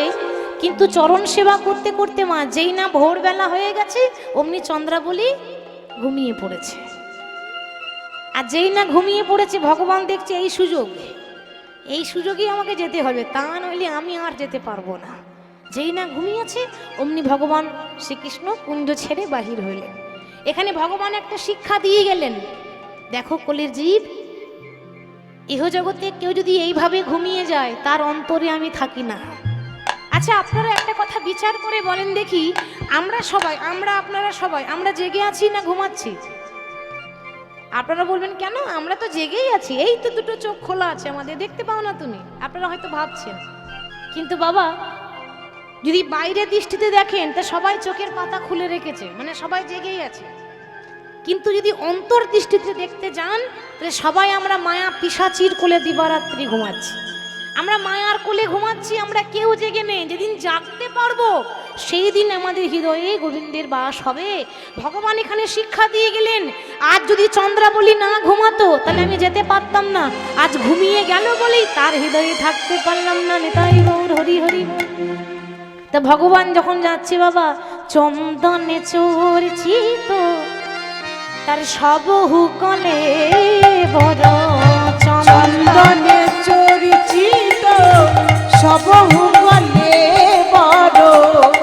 কিন্তু চরণ সেবা করতে করতে মা যেই না ভোরবেলা হয়ে গেছে অমনি চন্দ্রাবলী ঘুমিয়ে পড়েছে। আর যেই না ঘুমিয়ে পড়েছে ভগবান দেখছে এই সুযোগেই আমাকে যেতে হবে, তা নইলে আমি আর যেতে পারবো না। যেই না ঘুমিয়েছে অমনি ভগবান শ্রীকৃষ্ণ কুঞ্জ ছেড়ে বাহির হইলেন। এখানে ভগবান একটা শিক্ষা দিয়ে গেলেন, দেখো কলির জীব, ইহজগতে কেউ যদি এইভাবে ঘুমিয়ে যায় তার অন্তরে আমি থাকি না। আচ্ছা আপনারা একটা কথা বিচার করে বলেন দেখি, আপনারা সবাই আমরা জেগে আছি না ঘুমাচ্ছি? আপনারা বলবেন কেন, আমরা তো জেগেই আছি, এই তো দুটো চোখ খোলা আছে আমাদের, দেখতে পাও না তুমি? আপনারা হয়তো ভাবছেন, কিন্তু বাবা যদি বাইরের দৃষ্টিতে দেখেন তা সবাই চোখের পাতা খুলে রেখেছে, মানে সবাই জেগেই আছে। কিন্তু যদি অন্তর দৃষ্টিতে দেখতে যান তাহলে সবাই আমরা মায়া পিশাচির কোলে দিবারাত্রি ঘুমাচ্ছি, আমরা মায়ার কোলে ঘুমাচ্ছি, আমরা কেউ জেগে নেই। যেদিন জাগতে পারবো সেই দিন আমাদের হৃদয়ে গোবিন্দের বাস হবে। ভগবান এখানে শিক্ষা দিয়ে গেলেন, আজ যদি চন্দ্রাবলী না ঘুমাতো তাহলে আমি যেতে পারতাম না, আজ ঘুমিয়ে গেল বলেই তার হৃদয়ে থাকতে পারলাম না। নিতাই গৌর হরি হরি। তা ভগবান যখন যাচ্ছে বাবা চন্দনে চর্চিত তার সবহু কলে বড়, চন্দনে চরিচিত সবহু কলে বড়,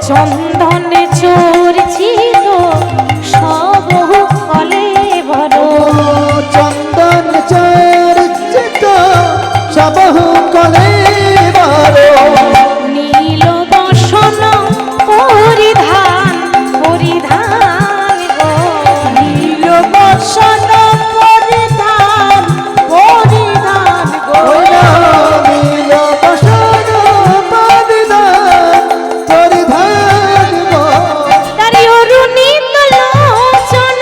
চন্দনে চর্চিত সবহু কলে বড়, চন্দন চর্চিত সবহু কলে বড়, নীল বসন পরিধান পরিধান গো, নীল বসন পরিধান পরিধান গো, নীল বসন পরিধান পরিধান গো, তারি অরুণিত লোচন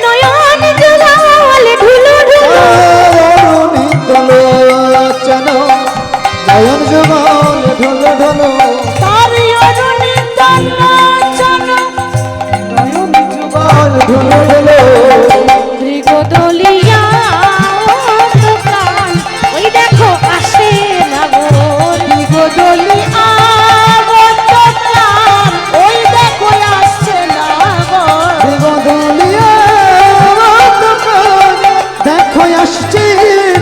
নয়ন জলাল ঢুলু ঢুলু, অরুণিত লোচন নয়ন যুগল ঢোল ঢোল, তার অরুণিত লোচন নয়ন যুগল ঢোল ঢোল, মৃগদলিয়া প্রাণ ওই দেখো আসে না বল, গদলি আগত প্রাণ ওই দেখো আসছে না গো, বিগদলিয়া দেখো আসছে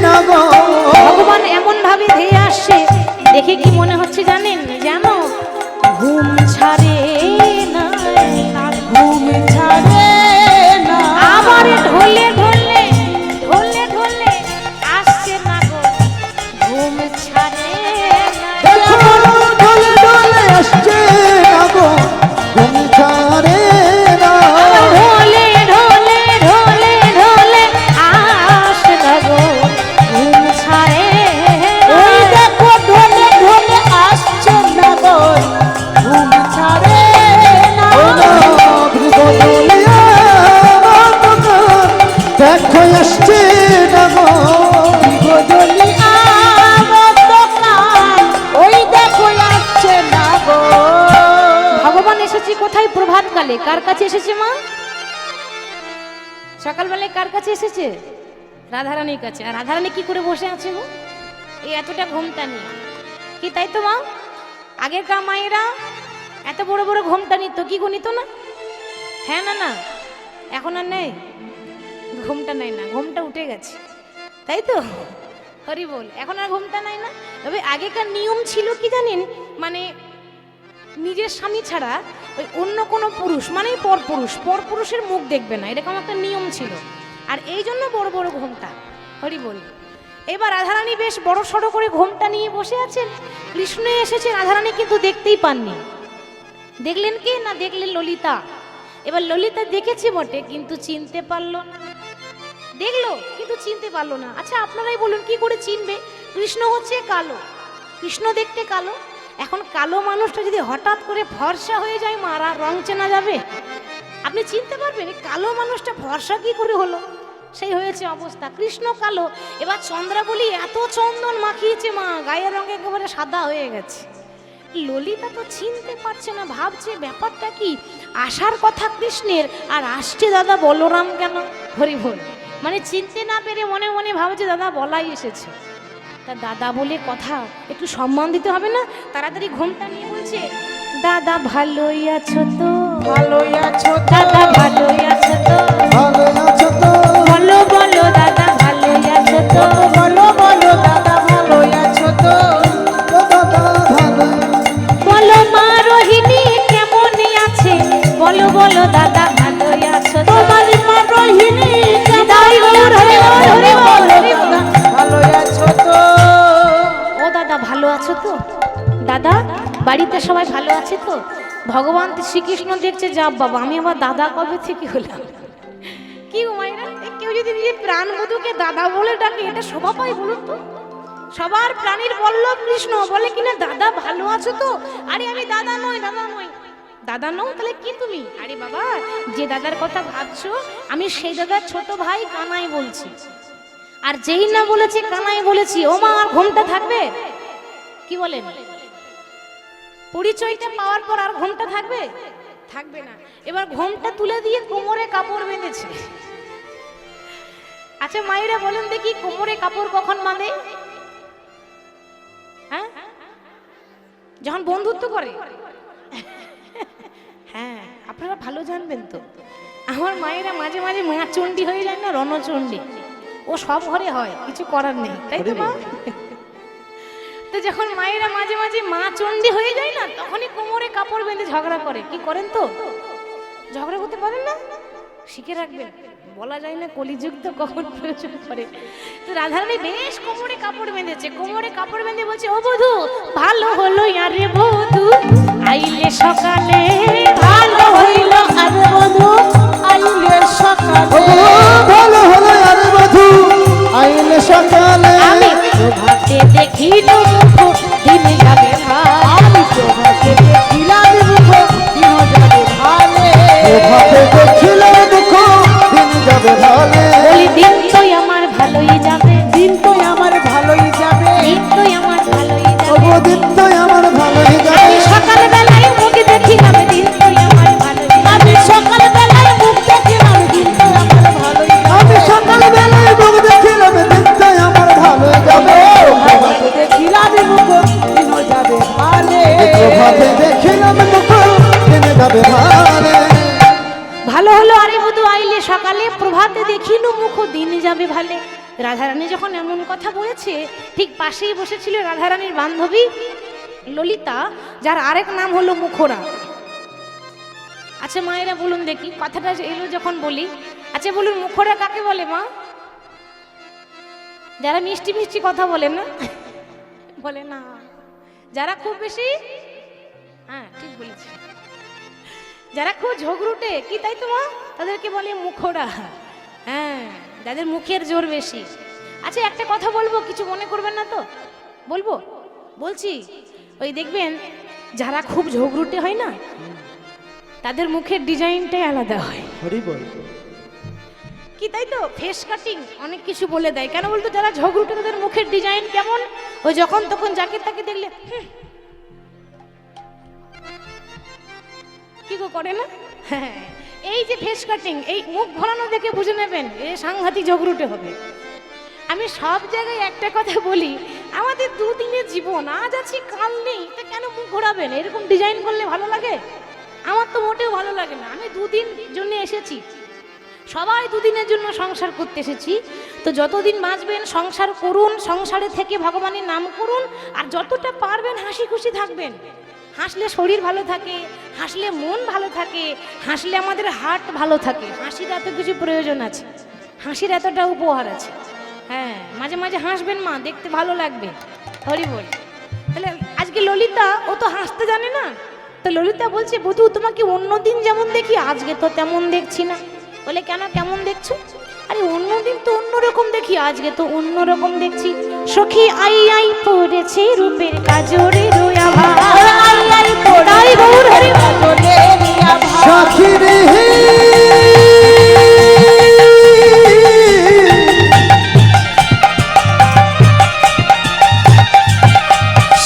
না গো। ভগবান এমন ভাবে ধেয়ে আসছে, দেখে কি মনে হচ্ছে জানেন, যেন ঘুম ছাড়ে না তার, ঘুম ছাড়ে না, আবার ঢলে ঢলে ঢলে ঢলে আসছে না গো, ঘুম ছাড়ে না। দেখো ঢলে ঢলে আসছে না গো, ঘুম ছাড়ে না, ঢলে ঢলে ঢলে ঢলে আসে না গো, ঘুম ছাড়ে না। ওই দেখো ঢলে ঢলে আসছে না গো, ঘুম ছাড়ে না, ও না বিগদলিয়া দেখো আসছে না গো, গদলি আগত প্রাণ ওই দেখো আসছে না গো। ভগবান এসেছে কোথায়? প্রভাতকালে। কার কাছে এসেছে মা? সকালবেলায় কার কাছে এসেছে? রাধারানীর কাছে। আর রাধারানী কি করে বসে আছে গো? এই এতটা ঘোমটা নিয়ে, কি তাই তো মা? আগেরকার মায়েরা এত বড় বড় ঘোমটা নিত, কি গো নিত না? হ্যাঁ না না, এখন আর নেই ঘোমটা, নাই না, ঘোমটা উঠে গেছে, তাই তো? হরি বল, এখন আর ঘোমটা নাই না। তবে আগেকার নিয়ম ছিল কি জানেন, মানে নিজের স্বামী ছাড়া ওই অন্য কোনো পুরুষ মানে পরপুরুষের মুখ দেখবে না, এরকম একটা নিয়ম ছিল। আর এই জন্য বড় বড় ঘোমটা। হরি বল। এবার রাধারানী বেশ বড় সড়ো করে ঘোমটা নিয়ে বসে আছেন, কৃষ্ণ এসেছে, রাধারানী কিন্তু দেখতেই পাননি। দেখলেন কে না, দেখলেন ললিতা। এবার ললিতা দেখেছে বটে কিন্তু চিনতে পারলো না, দেখলো কিন্তু চিনতে পারলো না। আচ্ছা আপনারাই বলুন কি করে চিনবে? কৃষ্ণ হচ্ছে কালো, কৃষ্ণ দেখতে কালো। এখন কালো মানুষটা যদি হঠাৎ করে ফর্সা হয়ে যায় মারা, রং চেনা যাবে? আপনি চিনতে পারবেন এই কালো মানুষটা ফর্সা কি করে হলো? সেই হয়েছে অবস্থা, কৃষ্ণ কালো। এবার চন্দ্রাবলী এত চন্দন মাখিয়েছে মা, গায়ের রঙে একেবারে সাদা হয়ে গেছে। ললিতা তো চিনতে পারছে না, ভাবছে ব্যাপারটা কি, আসার কথা কৃষ্ণের আর আসছে দাদা বলরাম কেন? হরি বল। মানে চিনতে না পেরে মনে মনে ভাবছে দাদা বলাই এসেছে। তা দাদা বলে কথা, একটু সম্মান দিতে হবে না? তাড়াতাড়ি ঘোমটা নিয়ে বলছে, দাদা ভালোই আছো তো? ভালোই আছো তো? দাদা ভালোই আছো তো? ভালো আছো তো? বলো বলো দাদা ভালোই আছো তো? বলো বলো দাদা ভালোই আছো তো? ও দাদা ভালো। বলো মা রোহিণী কেমন আছে? বলো বলো দাদা ভালোই আছো তো? তোমার মা রোহিণী হরি বল, হরি বল, হরি বল, হরি বল। ভালোই আছো তো? ও দাদা ভালো আছো তো? দাদা বাড়িতে সবাই ভালো আছে তো? ভগবান শ্রীকৃষ্ণ দেখছে, যা বাবা আমি আবার দাদা কবে থেকে হলাম। কি গো মায়েরা, কেউ যদি নিজের প্রাণ বধূকে দাদা বলে ডাকে, এটা শোভা পায় বলুন তো? সবার প্রাণীর বল্লভ কৃষ্ণ বলে কিনা দাদা ভালো আছো তো? আরে আমি দাদা নই, দাদা নই। দাদা নও তাহলে কি তুমি? আরে বাবা, যে দাদার কথা ভাবছো আমি সেই দাদার ছোট ভাই কানাই বলছি। আর যেই না বলেছে কানাই বলেছি, ও মা আর ঘোমটা থাকবে? কি বলেন? পরিচয়টা পাওয়ার পর আর ঘোমটা থাকবে? থাকবে না। এবার ঘোমটা তুলে দিয়ে কোমরে কাপড় বেঁধেছে। আচ্ছা মায়েরা বলেন দেখি, কোমরে কাপড় কখন বাঁধে? হ্যাঁ, যখন বন্ধুত্ব করে। হ্যাঁ, আপনারা ভালো জানবেন তো। আমার মায়েরা মাঝে মাঝে মা চণ্ডী হয়ে যায় না, রণচণ্ডী। ও সব ঘরে হয়, কিছু করার নেই, তাই তো মা? তো যখন মায়েরা মাঝে মাঝে মা চণ্ডী হয়ে যায় না, তখনই কোমরে কাপড় বেঁধে ঝগড়া করে। কি করেন তো? ঝগড়া করতে পারেন না? শিখে রাখবেন, বলা যায় না কলিযুগ তো কখন প্রয়োজন করে। তো রাধারানী বেশ কোমরে কাপড় বেঁধেছে। কোমরে কাপড় বেঁধে বলছে, ও বধূ ভালো হলো আরে বধূ আইলে সকালে, ভালো হইল আরে বধূ আইলে সকালে, ভালো হলো আরে বধূ আইলে সকালে। আমি প্রভাতে দেখিল মুখ দিন যাবে ভাই। আমি তোমাকে দেখিলাম মুখ দিন যাবে ভালে। ভাবে দেখিলে দুঃখ দিন যাবে ভালে। বলি দিন তো আমার ভালোই যাবে, দিন তো আমার ভালোই যাবে, দিন তো আমার ভালোই ও যাবে। দিন তো আমার ভালোই যাবে। আমি সকাল বেলায় মুখ দেখিলাম, দিন তো আমার ভালোই যাবে। আমি সকাল বেলায় মুখ দেখিলাম, দিন তো আমার ভালোই যাবে। আমি সকাল বেলায় মুখ দেখিলাম, দিন তো আমার ভালোই যাবে। প্রভাতে দেখিলাম মুখ দিন যাবে ভালে। ভাবে দেখিলাম মুখ দিন যাবে ভালে। ভালো হলো আরে বধূ আইলে সকালে, প্রভাতে দেখিনু মুখ দিন যাবে ভালে। রাধারানী যখন এমন কথা বলেছে, ঠিক পাশেই বসেছিল রাধারানীর বান্ধবী ললিতা, যার আরেক নাম হলো মুখরা। আচ্ছা মায়েরা বলুন দেখি, কথাটা এলো যখন বলি, আচ্ছা বলুন মুখরা কাকে বলে মা? যারা মিষ্টি মিষ্টি কথা বলে না? বলে না, যারা খুব বেশি, হ্যাঁ ঠিক বলেছি, যারা খুব ঝগড়ুটে, কি তাই তো মা? তাদেরকে বলে মুখরা। হ্যাঁ, যাদের মুখের জোর বেশি। আচ্ছা একটা কথা বলবো, কিছু মনে করবেন না তো? বলবো? বলছি, ওই দেখবেন যারা খুব ঝগড়ুটে হয় না, তাদের মুখের ডিজাইনটাই আলাদা হয়। হরি বল। কি তাই তো? ফেস কাটিং অনেক কিছু বলে দেয়। কেন বলতো? যারা ঝগড়ুটে তাদের মুখের ডিজাইন কেমন, ওই যখন তখন যাকে তাকে দেখলে কি গো করে না? হ্যাঁ, এই যে ফেস কাটিং, এই মুখ ঘোরানো দেখে বুঝে নেবেন এ সাংঘাতিক ঝগড়ুটে হবে। আমি সব জায়গায় একটা কথা বলি, আমাদের দুদিনের জীবন, আজ আছি কাল নেই, তা কেন মুখ ঘোরাবেন? এরকম ডিজাইন করলে ভালো লাগে? আমার তো মোটেও ভালো লাগে না। আমি দুদিন জন্য এসেছি, সবাই দুদিনের জন্য সংসার করতে এসেছি। তো যতদিন বাঁচবেন সংসার করুন, সংসারে থেকে ভগবানের নাম করুন, আর যতটা পারবেন হাসি খুশি থাকবেন। হাসলে শরীর ভালো থাকে, হাসলে মন ভালো থাকে, হাসলে আমাদের হার্ট ভালো থাকে। হাসির এত কিছু প্রয়োজন আছে, হাসির এতটা উপহার আছে। হ্যাঁ, মাঝে মাঝে হাসবেন মা, দেখতে ভালো লাগবে। হরি বল। তাহলে আজকে ললিতা, ও তো হাসতে জানে না, তো ললিতা বলছে, বধূ তোমাকে অন্যদিন যেমন দেখি আজকে তো তেমন দেখছি না। বলে কেন, কেমন দেখছো? আরে অন্যদিন তো অন্যরকম দেখি, আজকে তো অন্যরকম দেখছি। সখী আই আই পড়েছে রূপের কাজরে রোয়া ভাই, আই আই পড়াই গৌর হরি কাজলে রিয়া ভাই। সাক্ষী রে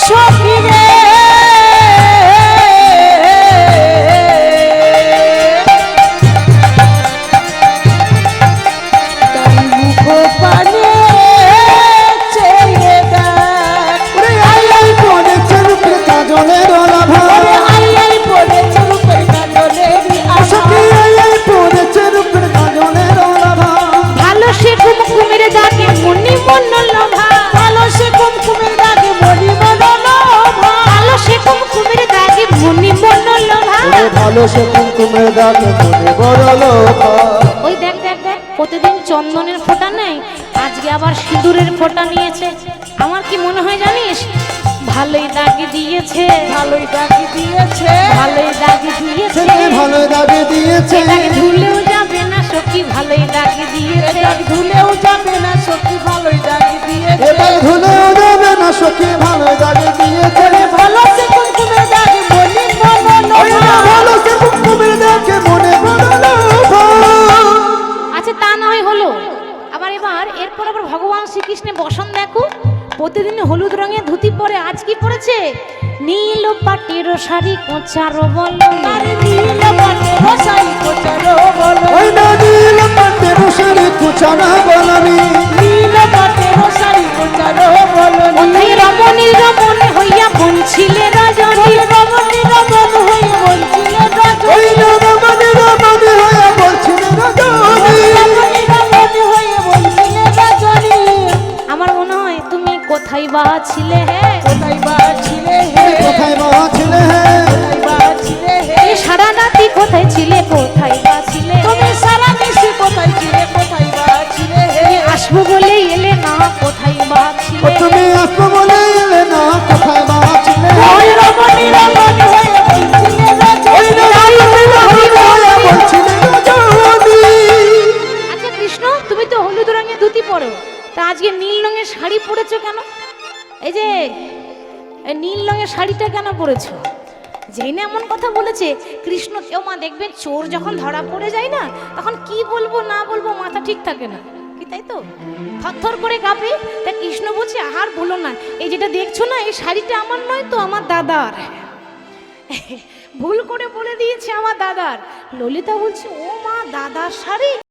সখী রে তাই মুখ পানে চেয়ে দেয়। দেখে মনে বড় লোক হয়। ওই দেখ দেখ দেখ, প্রতিদিন চন্দনের ফোঁটা নেই, আজকে আবার সিঁদুরের ফোঁটা নিয়েছে। আমার কি মনে হয় জানিস, ভালোই দাগি দিয়েছে, ভালোই ডাকি দিয়েছে, ভালোই দাগি দিয়েছে। ছেলে ভালো দাগে দিয়েছে, এটাকে ধুলেও যাবে না সখী, ভালোই দাগি দিয়েছে। এটা ধুলেও যাবে না সখী, ভালোই ডাকি দিয়েছে। এটা ধুলেও যাবে না সখী ভালো দাগে দিয়েছে। ওরে ভালো সে কুমকুমের দাগ বলি ওই না ভালো সে কুমকুমের দেখে মনে বড় লোক হয়। আচ্ছা তা নয় হলো, এবার এরপর আবার ভগবান শ্রীকৃষ্ণের বসন দেখো, প্রতিদিন হলুদ রঙের ধুতি পরে, আজ কি পরেছে, নীল পাটের শাড়ি কোঁচার বলনে, নীল পাটের শাড়ি কোচারো বলো, ওই না নীল পাটের শাড়ি কুচানা বলনি, নীল পাটের শাড়ি কোচারো বলো। কোথায় রমণী রমণী হইয়া বনছিলে রজনী, রমণী রমণ হয়ে বলছিলে ওই রজনী, না রমণী রমণী হয়ে বলছিলেন রজনী। রমণী রমণ হয়ে বলছিলে রজনী। আমার মনে হয় তুমি কোথায় বা ছিলে হে, কোথায় বা ছিলে হে, কোথায় মা ছিলে হে, কোথায় বা ছিলে হে, এই সারা রাতি কোথায় ছিলে, কোথায় বা ছিলে হে? তুমি সারা দেশে কোথায় ছিলে, কোথায় বা ছিলে হে, আসবো বলে এলে না, কোথায় বা ও ছিলে? তুমি আসবো বলে এলে না, কোথায় মা ছিলে হে। ওই রমণী রমণ হয়ে বলছিলে ওই রজনী। না রমণী রমণী হয়ে বলছিলেন রজনী। আচ্ছা কৃষ্ণ, তুমি তো হলুদ রঙের ধুতি পরো, তা আজকে নীল রঙের শাড়ি পরেছো কেন? এই যে এই নীল রঙের শাড়িটা কেন পরেছো? যেই না এমন কথা বলেছে কৃষ্ণ, কেউ মা দেখবেন চোর যখন ধরা পড়ে যায় না, তখন কি বলবো না বলবো মাথা ঠিক থাকে না, কি তাই তো থরথর করে কাঁপে। তা কৃষ্ণ বলছে আর বলো না, এই যেটা দেখছো না, এই শাড়িটা আমার নয় তো, আমার দাদার। ভুল করে বলে দিয়েছে আমার দাদার। ললিতা বলছে ও মা, দাদার শাড়ি?